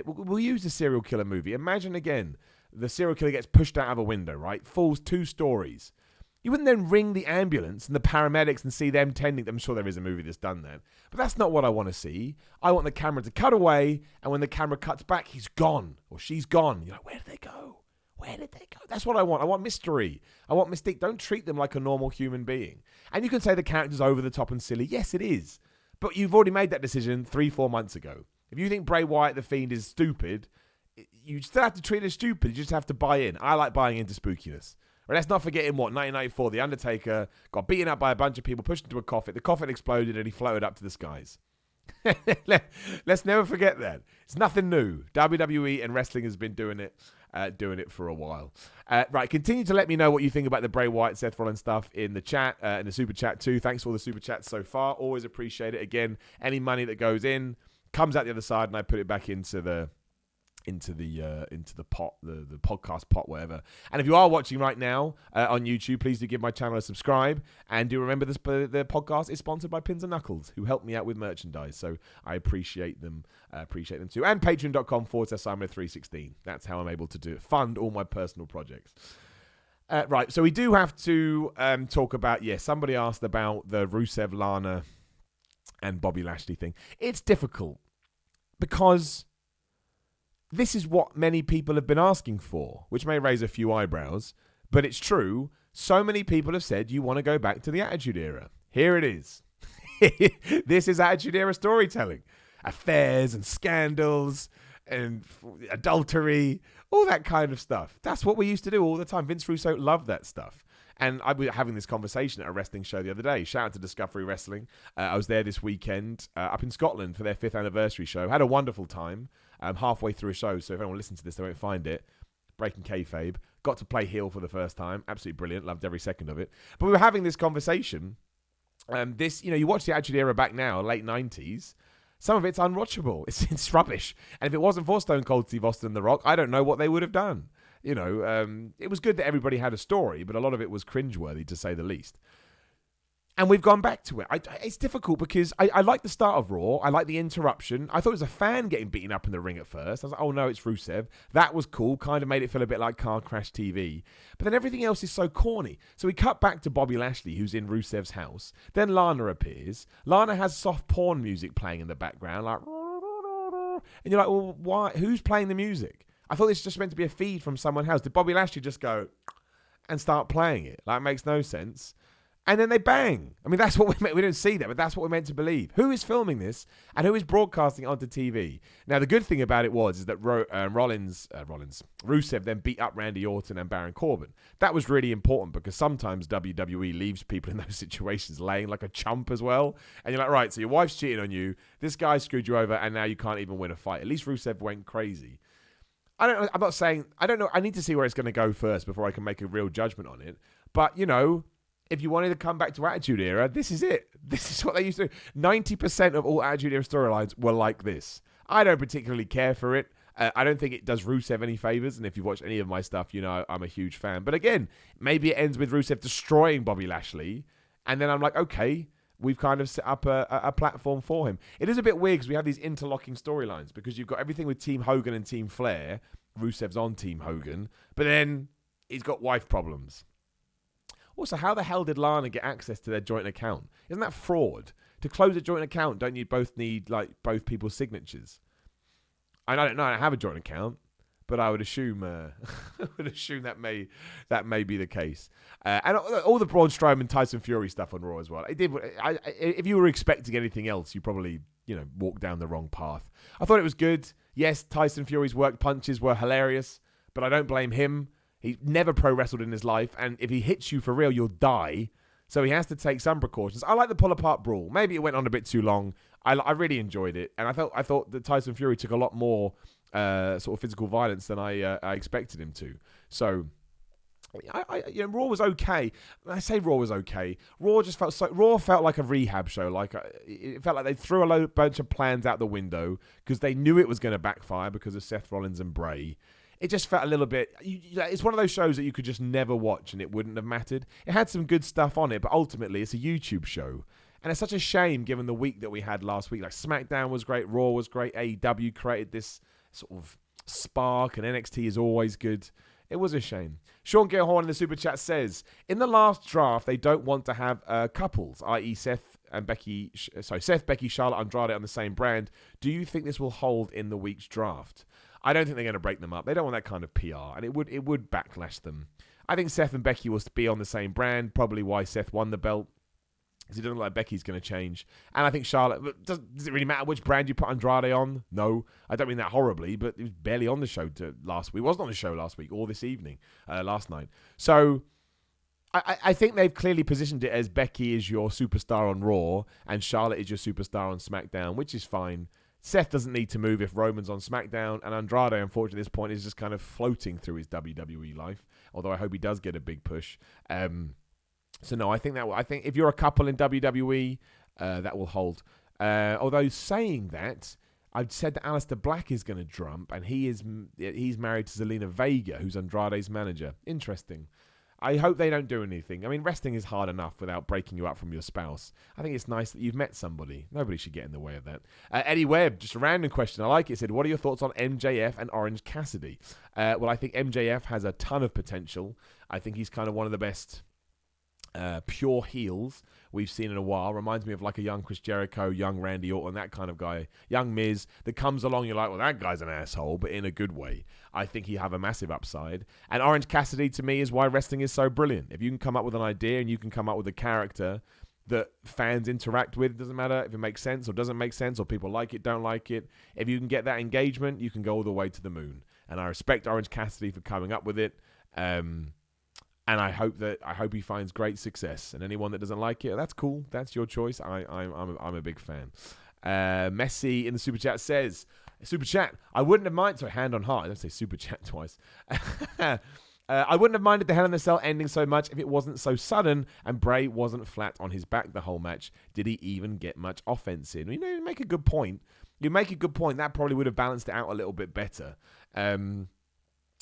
A: we'll use the serial killer movie. Imagine again, the serial killer gets pushed out of a window, right? Falls 2 stories. You wouldn't then ring the ambulance and the paramedics and see them tending. I'm sure there is a movie that's done that. But that's not what I want to see. I want the camera to cut away, and when the camera cuts back, he's gone or she's gone. You're like, where did they go? Where did they go? That's what I want. I want mystery. I want mystique. Don't treat them like a normal human being. And you can say the character's over the top and silly. Yes, it is. But you've already made that decision 3-4 months ago. If you think Bray Wyatt, the Fiend, is stupid, you still have to treat it as stupid. You just have to buy in. I like buying into spookiness. But let's not forget in 1994, The Undertaker got beaten up by a bunch of people, pushed into a coffin. The coffin exploded and he floated up to the skies. Let's never forget that. It's nothing new. WWE and wrestling has been doing it for a while. Right, continue to let me know what you think about the Bray Wyatt, Seth Rollins stuff in the chat, in the super chat too. Thanks for all the super chats so far. Always appreciate it. Again, any money that goes in comes out the other side, and I put it back into the pot, the podcast pot, whatever. And if you are watching right now on YouTube, please do give my channel a subscribe, and do remember the podcast is sponsored by Pins and Knuckles, who help me out with merchandise, so I appreciate them too. And patreon.com/Simon316. That's how I'm able to fund all my personal projects. Right, so we do have to talk about, somebody asked about the Rusev, Lana and Bobby Lashley thing. It's difficult because this is what many people have been asking for, which may raise a few eyebrows, but it's true. So many people have said you want to go back to the Attitude Era. Here it is. This is Attitude Era storytelling. Affairs and scandals and adultery, all that kind of stuff. That's what we used to do all the time. Vince Russo loved that stuff. And I was having this conversation at a wrestling show the other day. Shout out to Discovery Wrestling. I was there this weekend up in Scotland for their 5th anniversary show. Had a wonderful time. Halfway through a show, so if anyone listens to this, they won't find it. Breaking kayfabe. Got to play heel for the first time. Absolutely brilliant. Loved every second of it. But we were having this conversation. You watch the Attitude Era back now, late 90s. Some of it's unwatchable. It's rubbish. And if it wasn't for Stone Cold Steve Austin and The Rock, I don't know what they would have done. It was good that everybody had a story, but a lot of it was cringeworthy, to say the least. And we've gone back to it. It's difficult because I like the start of Raw. I like the interruption. I thought it was a fan getting beaten up in the ring at first. I was like, oh no, it's Rusev. That was cool. Kind of made it feel a bit like Car Crash TV. But then everything else is so corny. So we cut back to Bobby Lashley, who's in Rusev's house. Then Lana appears. Lana has soft porn music playing in the background. Like, and you're like, well, why? Who's playing the music? I thought this was just meant to be a feed from someone else. Did Bobby Lashley just go and start playing it? Like, it makes no sense. And then they bang. I mean, that's what we don't see that, but that's what we're meant to believe. Who is filming this and who is broadcasting it onto TV? Now, the good thing about it is that Rusev then beat up Randy Orton and Baron Corbin. That was really important because sometimes WWE leaves people in those situations laying like a chump as well. And you're like, right, so your wife's cheating on you, this guy screwed you over, and now you can't even win a fight. At least Rusev went crazy. I'm not saying, I don't know, I need to see where it's going to go first before I can make a real judgment on it. But, if you wanted to come back to Attitude Era, this is it. This is what they used to do. 90% of all Attitude Era storylines were like this. I don't particularly care for it. I don't think it does Rusev any favors. And if you've watched any of my stuff, I'm a huge fan. But again, maybe it ends with Rusev destroying Bobby Lashley. And then I'm like, okay, we've kind of set up a platform for him. It is a bit weird because we have these interlocking storylines because you've got everything with Team Hogan and Team Flair. Rusev's on Team Hogan. But then he's got wife problems. Also, how the hell did Lana get access to their joint account? Isn't that fraud? To close a joint account, don't you both need both people's signatures? I don't know. I don't have a joint account, but I would assume that may be the case. And all the Braun Strowman, Tyson Fury stuff on Raw as well. If you were expecting anything else, you probably walked down the wrong path. I thought it was good. Yes, Tyson Fury's work punches were hilarious, but I don't blame him. He never pro-wrestled in his life, and if he hits you for real, you'll die. So he has to take some precautions. I like the pull-apart brawl. Maybe it went on a bit too long. I really enjoyed it, and I thought that Tyson Fury took a lot more sort of physical violence than I expected him to. So, Raw was okay. When I say Raw was okay, Raw felt like a rehab show. It felt like they threw a bunch of plans out the window because they knew it was going to backfire because of Seth Rollins and Bray. It just felt a little bit... It's one of those shows that you could just never watch and it wouldn't have mattered. It had some good stuff on it, but ultimately it's a YouTube show. And it's such a shame given the week that we had last week. Like SmackDown was great, Raw was great, AEW created this sort of spark, and NXT is always good. It was a shame. Sean Gilhorn in the super chat says, in the last draft, they don't want to have couples, i.e. Seth, Becky, Charlotte, Andrade on the same brand. Do you think this will hold in the week's draft? I don't think they're going to break them up. They don't want that kind of PR, and it would backlash them. I think Seth and Becky will be on the same brand, probably why Seth won the belt, because he doesn't look like Becky's going to change. And I think Charlotte, does it really matter which brand you put Andrade on? No, I don't mean that horribly, but he was barely on the show last week. He wasn't on the show last week or this evening, last night. So I think they've clearly positioned it as Becky is your superstar on Raw and Charlotte is your superstar on SmackDown, which is fine. Seth doesn't need to move if Roman's on SmackDown, and Andrade, unfortunately, at this point is just kind of floating through his WWE life, although I hope he does get a big push. So no, I think if you're a couple in WWE, that will hold. Although saying that, I've said that Aleister Black is going to jump, and he's married to Zelina Vega, who's Andrade's manager. Interesting. I hope they don't do anything. I mean, wrestling is hard enough without breaking you up from your spouse. I think it's nice that you've met somebody. Nobody should get in the way of that. Eddie Webb, just a random question. I like it. Said, what are your thoughts on MJF and Orange Cassidy? Well, I think MJF has a ton of potential. I think he's kind of one of the best pure heels we've seen in a while. Reminds me of like a young Chris Jericho, young Randy Orton, that kind of guy. Young Miz that comes along, you're like, well, that guy's an asshole, but in a good way. I think he have a massive upside. And Orange Cassidy, to me, is why wrestling is so brilliant. If you can come up with an idea and you can come up with a character that fans interact with, it doesn't matter if it makes sense or doesn't make sense or people like it, don't like it. If you can get that engagement, you can go all the way to the moon. And I respect Orange Cassidy for coming up with it. And I hope he finds great success. And anyone that doesn't like it, that's cool. That's your choice. I'm a big fan. Messi in the super chat says, super chat, I wouldn't have minded. Sorry, hand on heart. I don't say super chat twice. I wouldn't have minded the Hell in a Cell ending so much if it wasn't so sudden and Bray wasn't flat on his back the whole match. Did he even get much offense in? You know, you make a good point. That probably would have balanced it out a little bit better.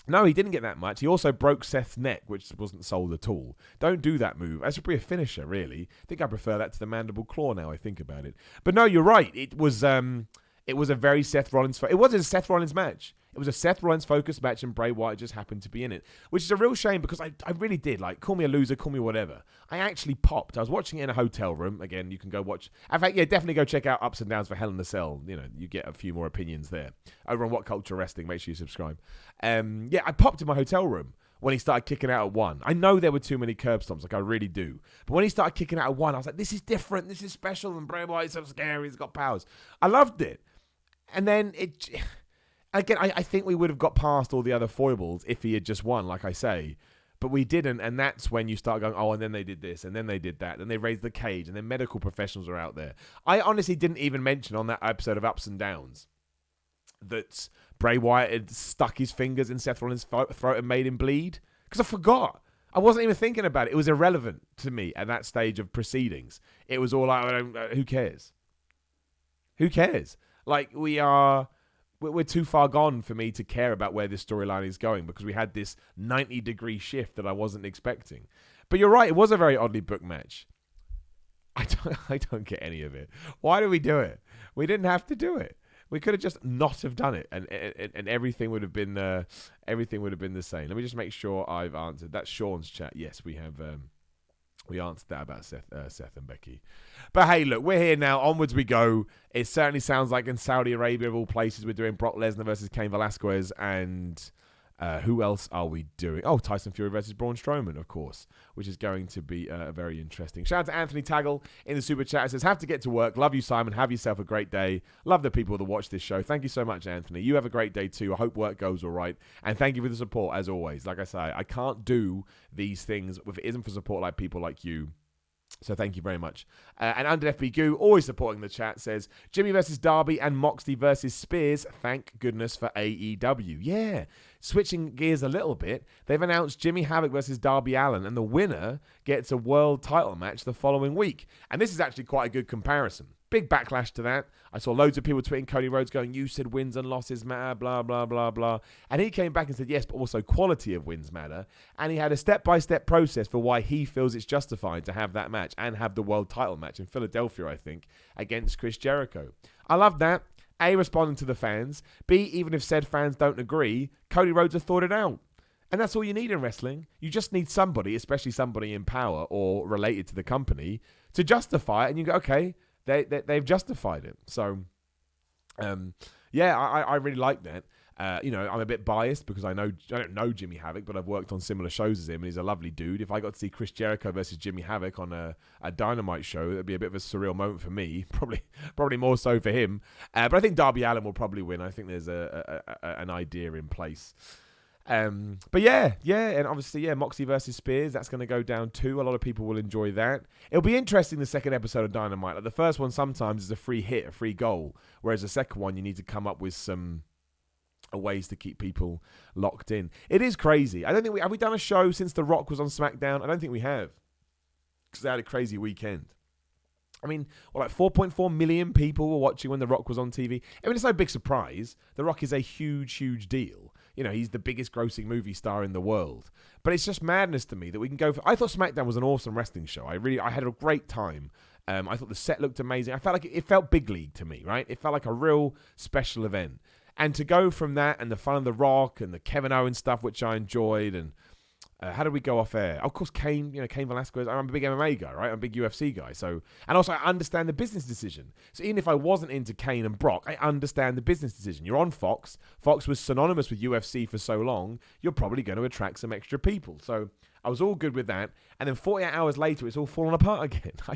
A: No, he didn't get that much. He also broke Seth's neck, which wasn't sold at all. Don't do that move. That should be a finisher, really. I think I prefer that to the mandible claw now I think about it. But no, you're right. It was a very Seth Rollins... It wasn't a Seth Rollins match. It was a Seth Rollins-focused match, and Bray Wyatt just happened to be in it, which is a real shame because I really did. Like, call me a loser, call me whatever. I actually popped. I was watching it in a hotel room. Again, you can go watch... In fact, yeah, definitely go check out Ups and Downs for Hell in a Cell. You know, you get a few more opinions there. Over on What Culture Wrestling, make sure you subscribe. Yeah, I popped in my hotel room when he started kicking out at one. I know there were too many curb stomps, like I really do. But when he started kicking out at one, I was like, this is different. This is special, and Bray Wyatt's so scary. He's got powers. I loved it. And then it... Again, I think we would have got past all the other foibles if he had just won, like I say. But we didn't, and that's when you start going, oh, and then they did this, and then they did that, and they raised the cage, and then medical professionals are out there. I honestly didn't even mention on that episode of Ups and Downs that Bray Wyatt had stuck his fingers in Seth Rollins' throat and made him bleed, because I forgot. I wasn't even thinking about it. It was irrelevant to me at that stage of proceedings. It was all like, who cares? Who cares? Like, we're too far gone for me to care about where this storyline is going because we had this 90-degree shift that I wasn't expecting. But you're right, it was a very oddly booked match. I don't get any of it. Why do we do it? We didn't have to do it. We could have just not have done it, and everything would have been the same. Let me just make sure I've answered. That's Sean's chat. Yes, we have. We answered that about Seth and Becky. But hey, look, we're here now. Onwards we go. It certainly sounds like in Saudi Arabia, of all places, we're doing Brock Lesnar versus Cain Velasquez. And who else are we doing? Oh, Tyson Fury versus Braun Strowman, of course, which is going to be very interesting. Shout out to Anthony Taggle in the super chat. It says, have to get to work. Love you, Simon. Have yourself a great day. Love the people that watch this show. Thank you so much, Anthony. You have a great day too. I hope work goes all right. And thank you for the support, as always. Like I say, I can't do these things if it isn't for support like people like you. So thank you very much. And Under FB Goo, always supporting the chat, says, Jimmy versus Darby and Moxley versus Spears. Thank goodness for AEW. Yeah. Switching gears a little bit, they've announced Jimmy Havoc versus Darby Allin, and the winner gets a world title match the following week. And this is actually quite a good comparison. Big backlash to that. I saw loads of people tweeting Cody Rhodes going, you said wins and losses matter, blah, blah, blah, blah. And he came back and said, yes, but also quality of wins matter. And he had a step-by-step process for why he feels it's justified to have that match and have the world title match in Philadelphia, I think, against Chris Jericho. I love that. A, responding to the fans. B, even if said fans don't agree, Cody Rhodes has thought it out. And that's all you need in wrestling. You just need somebody, especially somebody in power or related to the company, to justify it. And you go, okay, they've justified it. So, I really like that. I'm a bit biased because I don't know Jimmy Havoc, but I've worked on similar shows as him, and he's a lovely dude. If I got to see Chris Jericho versus Jimmy Havoc on a Dynamite show, that'd be a bit of a surreal moment for me. Probably more so for him. But I think Darby Allin will probably win. I think there's an idea in place. And obviously, Moxley versus Spears, that's going to go down too. A lot of people will enjoy that. It'll be interesting, the second episode of Dynamite. Like the first one sometimes is a free hit, a free goal, whereas the second one, you need to come up with some ways to keep people locked in. It is crazy. I don't think have we done a show since The Rock was on SmackDown? I don't think we have, because they had a crazy weekend. I mean, 4.4 million people were watching when The Rock was on TV. I mean, it's no big surprise. The Rock is a huge, huge deal. You know, he's the biggest grossing movie star in the world. But it's just madness to me that we can go for... I thought SmackDown was an awesome wrestling show. I had a great time. I thought the set looked amazing. I felt like it felt big league to me, right? It felt like a real special event. And to go from that and the fun of The Rock and the Kevin Owens stuff, which I enjoyed, and how did we go off air? Of course, Cain Velasquez. I'm a big MMA guy, right? I'm a big UFC guy. So, and also I understand the business decision. So even if I wasn't into Cain and Brock, I understand the business decision. You're on Fox. Fox was synonymous with UFC for so long. You're probably going to attract some extra people. So I was all good with that. And then 48 hours later, it's all fallen apart again. I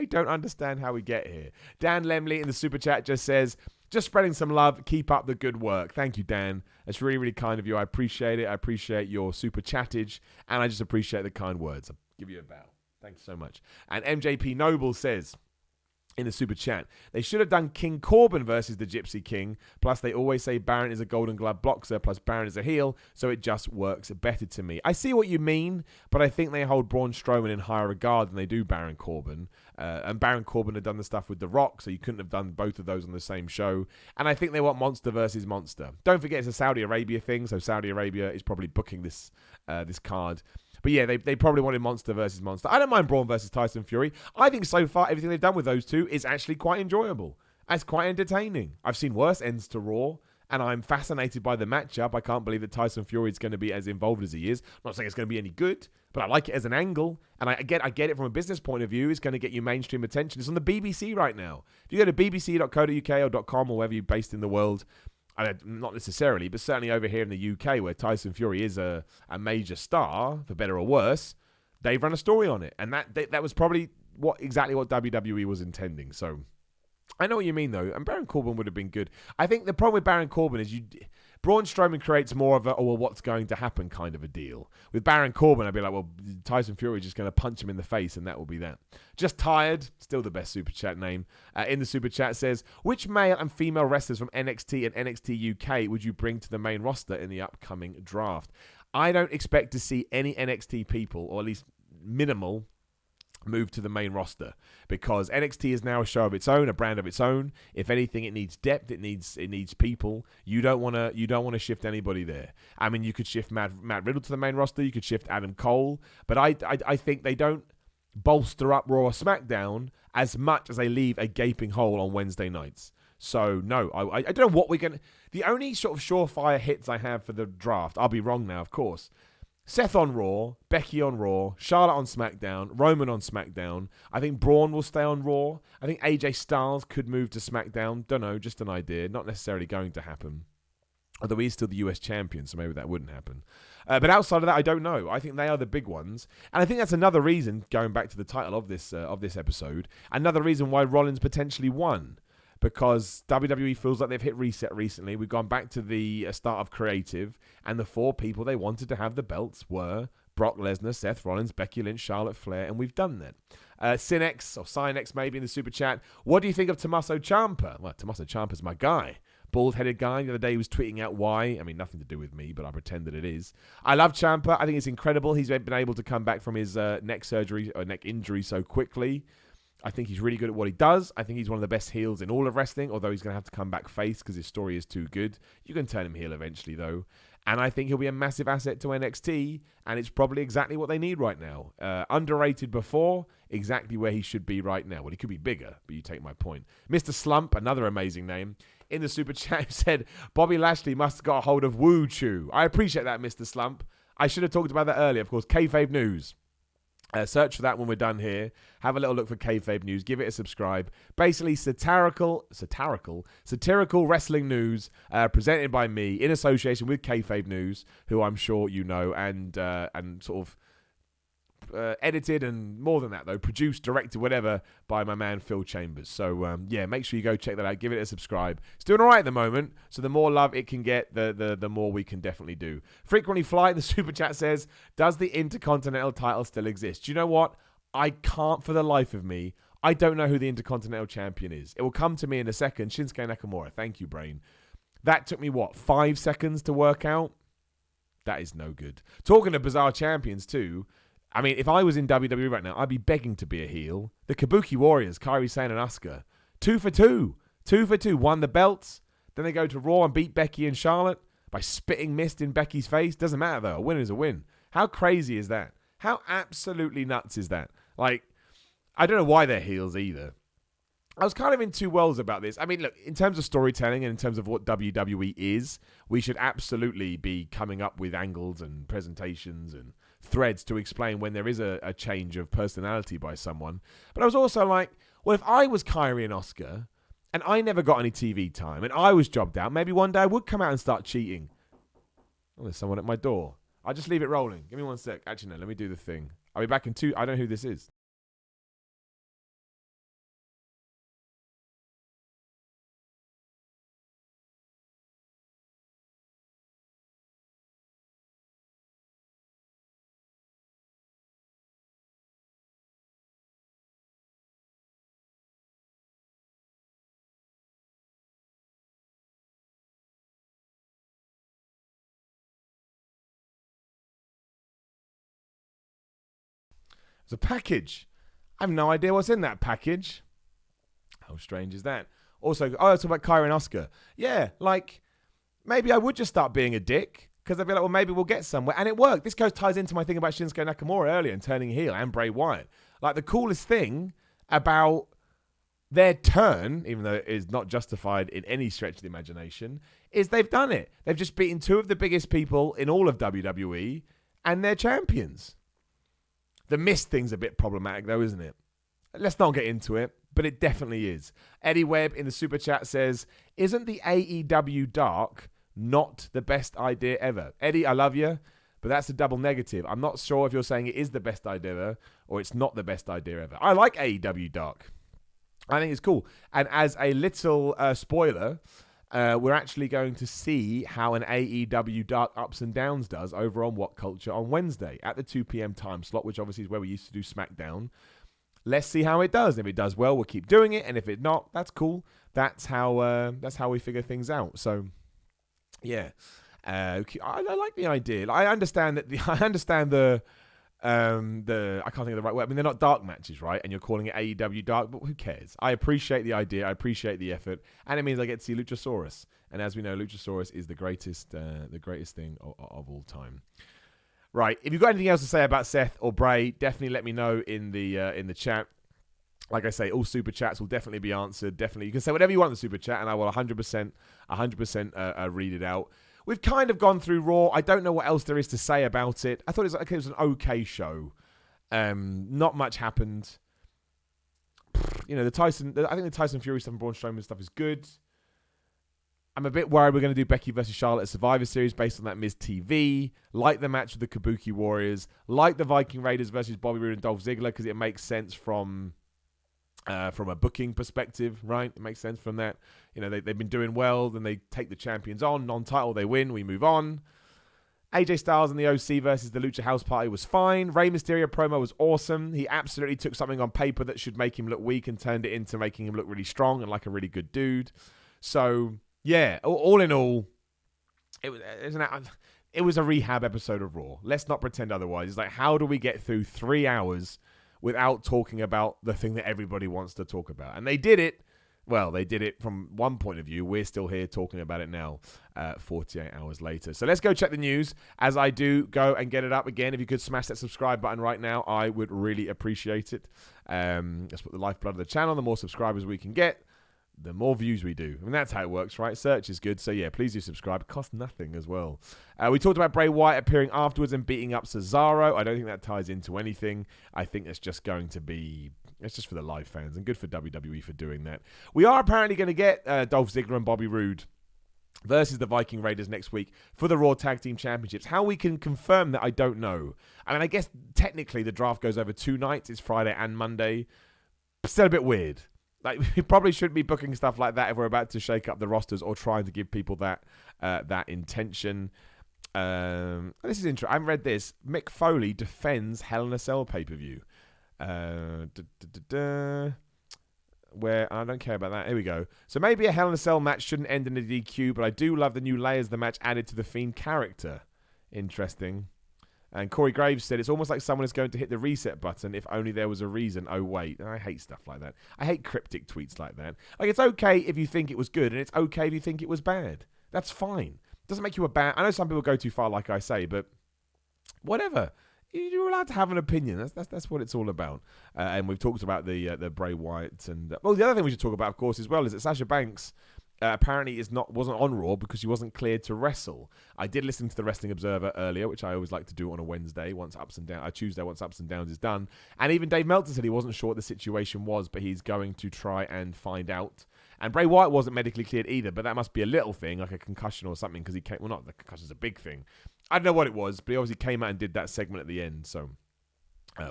A: don't understand how we get here. Dan Lemley in the super chat just says, just spreading some love. Keep up the good work. Thank you, Dan. That's really, really kind of you. I appreciate it. I appreciate your super chattage, and I just appreciate the kind words. I'll give you a bow. Thanks so much. And MJP Noble says in the super chat, they should have done King Corbin versus the Gypsy King. Plus, they always say Baron is a Golden Glove boxer, plus Baron is a heel, so it just works better to me. I see what you mean, but I think they hold Braun Strowman in higher regard than they do Baron Corbin. And Baron Corbin had done the stuff with The Rock, so you couldn't have done both of those on the same show. And I think they want Monster versus Monster. Don't forget, it's a Saudi Arabia thing, so Saudi Arabia is probably booking this card. But yeah, they probably wanted Monster versus Monster. I don't mind Braun versus Tyson Fury. I think so far, everything they've done with those two is actually quite enjoyable. It's quite entertaining. I've seen worse ends to Raw, and I'm fascinated by the matchup. I can't believe that Tyson Fury is going to be as involved as he is. I'm not saying it's going to be any good, but I like it as an angle. And I get it from a business point of view. It's going to get you mainstream attention. It's on the BBC right now. If you go to bbc.co.uk or .com or wherever you're based in the world, not necessarily, but certainly over here in the UK where Tyson Fury is a major star, for better or worse, they've run a story on it. And that was probably exactly what WWE was intending. So I know what you mean, though. And Baron Corbin would have been good. I think the problem with Baron Corbin is Braun Strowman creates more of a, what's going to happen kind of a deal. With Baron Corbin, I'd be like, Tyson Fury is just going to punch him in the face, and that will be that. Just Tired, still the best super chat name. In the super chat says, which male and female wrestlers from NXT and NXT UK would you bring to the main roster in the upcoming draft? I don't expect to see any NXT people, or at least minimal, move to the main roster, because NXT is now a show of its own, a brand of its own. If anything, it needs depth, it needs people. You don't want to shift anybody there. I mean, you could shift Matt Riddle to the main roster, you could shift Adam Cole, but I think they don't bolster up Raw or SmackDown as much as they leave a gaping hole on Wednesday nights. So no, I don't know what we're gonna. The only sort of surefire hits I have for the draft, I'll be wrong now, of course. Seth on Raw, Becky on Raw, Charlotte on SmackDown, Roman on SmackDown. I think Braun will stay on Raw. I think AJ Styles could move to SmackDown. Don't know, just an idea. Not necessarily going to happen. Although he's still the US champion, so maybe that wouldn't happen. But outside of that, I don't know. I think they are the big ones. And I think that's another reason, going back to the title of this episode, another reason why Rollins potentially won. Because WWE feels like they've hit reset recently. We've gone back to the start of creative, and the four people they wanted to have the belts were Brock Lesnar, Seth Rollins, Becky Lynch, Charlotte Flair, and we've done that. Synex, or Synex maybe in the super chat, what do you think of Tommaso Ciampa? Well, Tommaso Ciampa's my guy. Bald-headed guy. The other day he was tweeting out why. I mean, nothing to do with me, but I pretend that it is. I love Ciampa. I think it's incredible. He's been able to come back from his neck injury so quickly. I think he's really good at what he does. I think he's one of the best heels in all of wrestling, although he's going to have to come back face because his story is too good. You can turn him heel eventually, though. And I think he'll be a massive asset to NXT, and it's probably exactly what they need right now. Underrated before, exactly where he should be right now. Well, he could be bigger, but you take my point. Mr. Slump, another amazing name. in the super chat who said, Bobby Lashley must have got a hold of Woo Chew. I appreciate that, Mr. Slump. I should have talked about that earlier. Of course, Kayfabe News. Search for that when we're done here. Have a little look for Kayfabe News. Give it a subscribe. Basically, satirical wrestling news presented by me in association with Kayfabe News, who I'm sure you know, and sort of edited and more than that though, produced, directed, whatever by my man Phil Chambers. So yeah, make sure you go check that out. Give it a subscribe. It's doing all right at the moment, so the more love it can get, the more we can definitely do. Frequently Fly in the super chat says, does the Intercontinental title still exist? Do you know what? I can't for the life of me. I don't know who the Intercontinental champion is. It will come to me in a second. Shinsuke Nakamura. Thank you, Brain. That took me, 5 seconds to work out? That is no good. Talking of bizarre champions too, I mean, if I was in WWE right now, I'd be begging to be a heel. The Kabuki Warriors, Kairi Sane and Asuka. 2 for 2. 2 for 2. Won the belts. Then they go to Raw and beat Becky and Charlotte by spitting mist in Becky's face. Doesn't matter, though. A win is a win. How crazy is that? How absolutely nuts is that? Like, I don't know why they're heels either. I was kind of in two worlds about this. I mean, look, in terms of storytelling and in terms of what WWE is, we should absolutely be coming up with angles and presentations and threads to explain when there is a change of personality by someone. But I was also like, well, if I was Kyrie and Asuka and I never got any TV time and I was jobbed out, maybe one day I would come out and start cheating. Oh, there's someone at my door. I'll just leave it rolling. Give me 1 sec. Actually, no, let me do the thing. I'll be back in 2. I don't know who this is. It's a package. I have no idea what's in that package. How strange is that? Also, I was talking about Kyrie and Asuka. Yeah, like, maybe I would just start being a dick, because I'd be like, well, maybe we'll get somewhere. And it worked. This ties into my thing about Shinsuke Nakamura earlier and turning heel, and Bray Wyatt. Like, the coolest thing about their turn, even though it is not justified in any stretch of the imagination, is they've done it. They've just beaten 2 of the biggest people in all of WWE, and they're champions. The mist thing's a bit problematic, though, isn't it? Let's not get into it, but it definitely is. Eddie Webb in the super chat says, isn't the AEW Dark not the best idea ever? Eddie, I love you, but that's a double negative. I'm not sure if you're saying it is the best idea ever or it's not the best idea ever. I like AEW Dark. I think it's cool. And as a little spoiler, we're actually going to see how an AEW Dark Ups and Downs does over on What Culture on Wednesday at the 2 p.m. time slot, which obviously is where we used to do SmackDown. Let's see how it does. If it does well, we'll keep doing it, and if it not, that's cool. That's how we figure things out. So, yeah, I like the idea. I understand that I understand the I can't think of the right word. I mean, they're not dark matches, right? And you're calling it AEW Dark, but who cares? I appreciate the idea. I appreciate the effort, and it means I get to see Luchasaurus. And as we know, Luchasaurus is the greatest thing of all time. Right. If you've got anything else to say about Seth or Bray, definitely let me know in the chat. Like I say, all super chats will definitely be answered. Definitely, you can say whatever you want in the super chat, and I will 100% read it out. We've kind of gone through Raw. I don't know what else there is to say about it. I thought it was an okay show. Not much happened. You know, I think the Tyson Fury stuff and Braun Strowman stuff is good. I'm a bit worried we're going to do Becky versus Charlotte at Survivor Series based on that Miz TV. Like the match with the Kabuki Warriors. Like the Viking Raiders versus Bobby Roode and Dolph Ziggler, because it makes sense from a booking perspective, right? It makes sense from that. You know, they've been doing well, then they take the champions on, non-title, they win, we move on. AJ Styles and the OC versus the Lucha House Party was fine. Rey Mysterio promo was awesome. He absolutely took something on paper that should make him look weak and turned it into making him look really strong and like a really good dude. So, yeah, all in all, it was a rehab episode of Raw. Let's not pretend otherwise. It's like, how do we get through 3 hours without talking about the thing that everybody wants to talk about? And they did it. Well, they did it from one point of view. We're still here talking about it now, 48 hours later. So let's go check the news. As I do, go and get it up again. If you could smash that subscribe button right now, I would really appreciate it. Let's put the lifeblood of the channel. The more subscribers we can get, the more views we do. I mean, that's how it works, right? Search is good. So, yeah, please do subscribe. It costs nothing as well. We talked about Bray Wyatt appearing afterwards and beating up Cesaro. I don't think that ties into anything. I think that's just going to be... It's just for the live fans, and good for WWE for doing that. We are apparently going to get Dolph Ziggler and Bobby Roode versus the Viking Raiders next week for the Raw Tag Team Championships. How we can confirm that, I don't know. I mean, I guess technically the draft goes over 2 nights. It's Friday and Monday. Still a bit weird. Like, we probably shouldn't be booking stuff like that if we're about to shake up the rosters or trying to give people that intention. This is interesting. I haven't read this. Mick Foley defends Hell in a Cell pay-per-view. Where I don't care about that. Here we go. So maybe a Hell in a Cell match shouldn't end in a DQ, but I do love the new layers the match added to the Fiend character. Interesting. And Corey Graves said, it's almost like someone is going to hit the reset button if only there was a reason. Oh, wait. I hate stuff like that. I hate cryptic tweets like that. Like, it's okay if you think it was good, and it's okay if you think it was bad. That's fine. Doesn't make you a bad... I know some people go too far, like I say, but whatever. You're allowed to have an opinion. That's what it's all about. And we've talked about the Bray Wyatt and the other thing we should talk about, of course, as well, is that Sasha Banks apparently wasn't on Raw because she wasn't cleared to wrestle. I did listen to the Wrestling Observer earlier, which I always like to do on a Wednesday, Tuesday once Ups and Downs is done. And even Dave Meltzer said he wasn't sure what the situation was, but he's going to try and find out. And Bray Wyatt wasn't medically cleared either, but that must be a little thing, like a concussion or something, because he came... Well, not the concussion's a big thing. I don't know what it was, but he obviously came out and did that segment at the end, so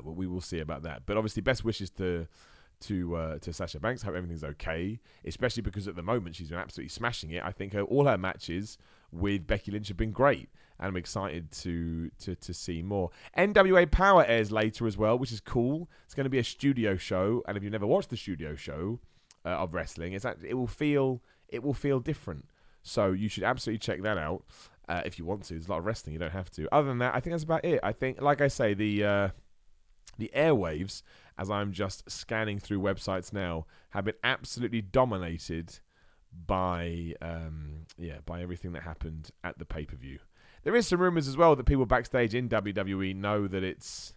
A: we will see about that. But obviously, best wishes to Sasha Banks. Hope everything's okay, especially because at the moment she's been absolutely smashing it. I think all her matches with Becky Lynch have been great, and I'm excited to see more. NWA Power airs later as well, which is cool. It's going to be a studio show, and if you've never watched the studio show of wrestling, it will feel different. So you should absolutely check that out if you want to. There's a lot of wrestling. You don't have to. Other than that, I think that's about it. I think, like I say, the airwaves, as I'm just scanning through websites now, have been absolutely dominated by everything that happened at the pay-per-view. There is some rumors as well that people backstage in WWE know that it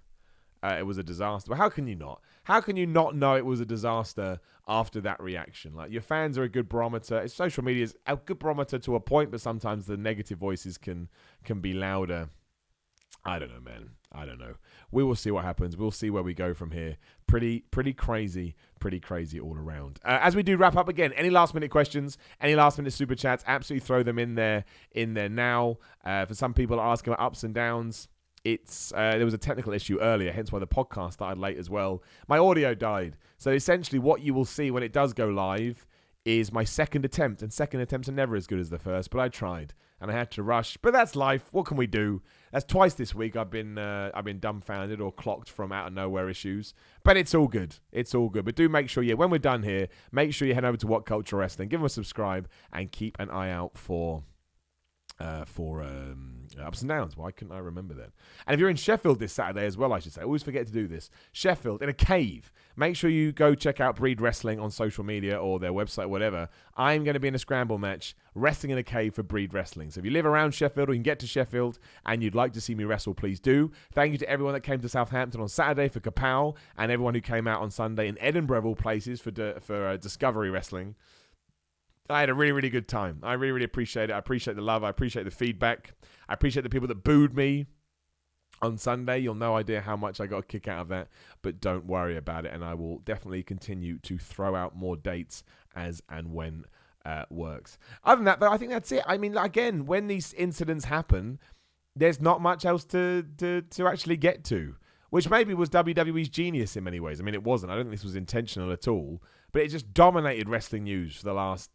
A: was a disaster. But how can you not? How can you not know it was a disaster after that reaction? Like, your fans are a good barometer. Social media is a good barometer to a point, but sometimes the negative voices can be louder. I don't know, man. I don't know. We will see what happens. We'll see where we go from here. Pretty crazy all around. As we do wrap up again, any last minute questions, any last minute super chats, absolutely throw them in there now. For some people are asking about ups and downs. There was a technical issue earlier, hence why the podcast started late as well. My audio died. So essentially what you will see when it does go live is my second attempt. And second attempts are never as good as the first, but I tried. And I had to rush. But that's life. What can we do? That's twice this week I've been dumbfounded or clocked from out of nowhere issues. But it's all good. It's all good. But do make sure, when we're done here, make sure you head over to What Culture Wrestling, give them a subscribe, and keep an eye out for ups and downs. Why couldn't I remember that? And if you're in Sheffield this Saturday as well, I should say. I always forget to do this. Sheffield, in a cave. Make sure you go check out Breed Wrestling on social media or their website, whatever. I'm going to be in a scramble match, wrestling in a cave for Breed Wrestling. So if you live around Sheffield or you can get to Sheffield and you'd like to see me wrestle, please do. Thank you to everyone that came to Southampton on Saturday for Kapow, and everyone who came out on Sunday in Edinburgh, of all places, for Discovery Wrestling. I had a really, really good time. I really, really appreciate it. I appreciate the love. I appreciate the feedback. I appreciate the people that booed me on Sunday. You'll no idea how much I got a kick out of that, but don't worry about it. And I will definitely continue to throw out more dates as and when works. Other than that, though, I think that's it. I mean, again, when these incidents happen, there's not much else to actually get to, which maybe was WWE's genius in many ways. I mean, it wasn't. I don't think this was intentional at all. But it just dominated wrestling news for the last,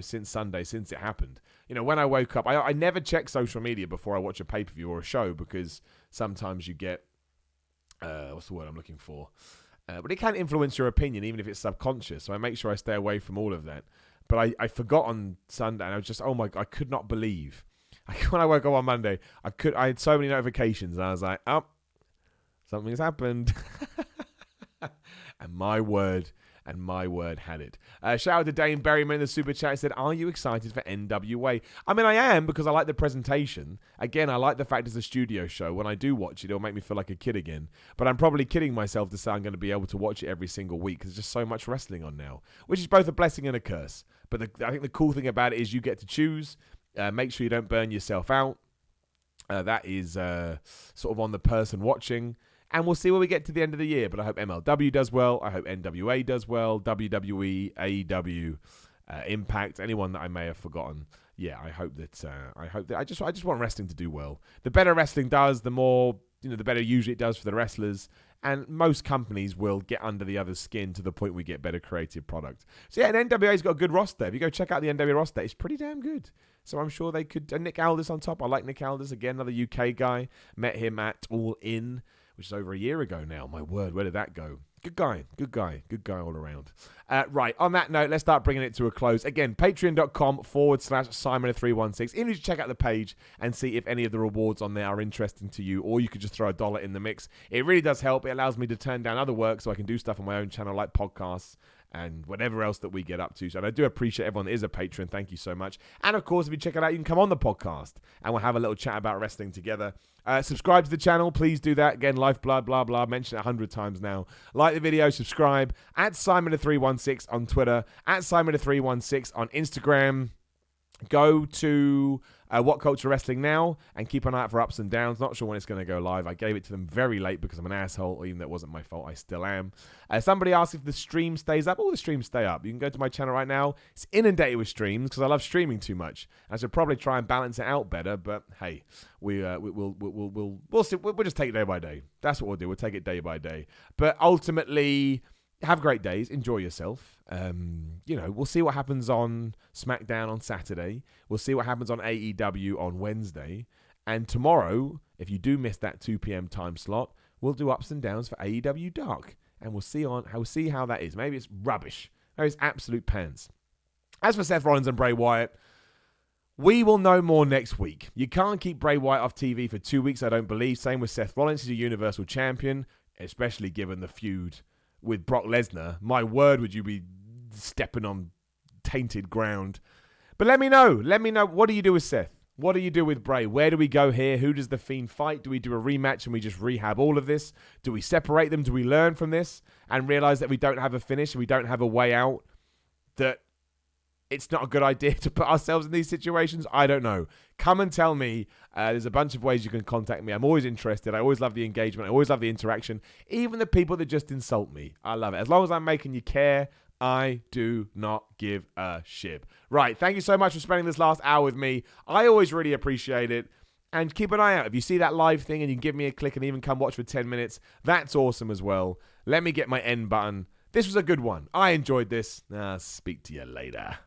A: since Sunday, since it happened. When I woke up, I never check social media before I watch a pay-per-view or a show, because sometimes you get, what's the word I'm looking for? But it can influence your opinion, even if it's subconscious. So I make sure I stay away from all of that. But I forgot on Sunday, and I was just, oh my God, I could not believe. When I woke up on Monday, I had so many notifications, and I was like, oh, something's happened. And my word. and my word had it. Shout out to Dane Berryman in the super chat. He said, are you excited for NWA? I mean, I am, because I like the presentation. Again, I like the fact it's a studio show. When I do watch it, it'll make me feel like a kid again. But I'm probably kidding myself to say I'm going to be able to watch it every single week, because there's just so much wrestling on now, which is both a blessing and a curse. But I think the cool thing about it is you get to choose. Make sure you don't burn yourself out. That is sort of on the person watching. And we'll see where we get to the end of the year. But I hope MLW does well. I hope NWA does well. WWE, AEW, Impact, anyone that I may have forgotten. Yeah, I hope that. I just want wrestling to do well. The better wrestling does, the more, the better usually it does for the wrestlers. And most companies will get under the other's skin to the point we get better creative product. So yeah, and NWA's got a good roster. If you go check out the NWA roster, it's pretty damn good. So I'm sure they could. And Nick Aldis on top. I like Nick Aldis again, another UK guy. Met him at All In, which is over a year ago now. My word, where did that go? Good guy all around. Right, on that note, let's start bringing it to a close. Again, patreon.com/Simon316. Even if you check out the page and see if any of the rewards on there are interesting to you, or you could just throw $1 in the mix. It really does help. It allows me to turn down other work so I can do stuff on my own channel like podcasts and whatever else that we get up to. So I do appreciate everyone that is a patron. Thank you so much. And of course, if you check it out, you can come on the podcast and we'll have a little chat about wrestling together. Subscribe to the channel. Please do that. Again, lifeblood, blah, blah. Mentioned it 100 times now. Like the video, subscribe. At Simon316 on Twitter. At Simon316 on Instagram. Go to What Culture Wrestling now and keep an eye out for ups and downs. Not sure when it's going to go live. I gave it to them very late because I'm an asshole. Even though it wasn't my fault, I still am. Somebody asked if the stream stays up. All the streams stay up. You can go to my channel right now. It's inundated with streams because I love streaming too much. I should probably try and balance it out better. But hey, we'll see. We'll just take it day by day. That's what we'll do. We'll take it day by day. But ultimately, have great days. Enjoy yourself. We'll see what happens on SmackDown on Saturday. We'll see what happens on AEW on Wednesday. And tomorrow, if you do miss that 2 p.m. time slot, we'll do ups and downs for AEW Dark. And we'll see how that is. Maybe it's rubbish. Maybe it's absolute pants. As for Seth Rollins and Bray Wyatt, we will know more next week. You can't keep Bray Wyatt off TV for 2 weeks, I don't believe. Same with Seth Rollins. He's a Universal Champion, especially given the feud with Brock Lesnar. My word, would you be stepping on tainted ground. But let me know. What do you do with Seth? What do you do with Bray? Where do we go here? Who does the Fiend fight? Do we do a rematch and we just rehab all of this? Do we separate them? Do we learn from this and realize that we don't have a finish, we don't have a way out, that it's not a good idea to put ourselves in these situations? I don't know. Come and tell me. There's a bunch of ways you can contact me. I'm always interested. I always love the engagement. I always love the interaction. Even the people that just insult me. I love it. As long as I'm making you care, I do not give a shit. Right. Thank you so much for spending this last hour with me. I always really appreciate it. And keep an eye out. If you see that live thing and you can give me a click and even come watch for 10 minutes, that's awesome as well. Let me get my end button. This was a good one. I enjoyed this. Speak to you later.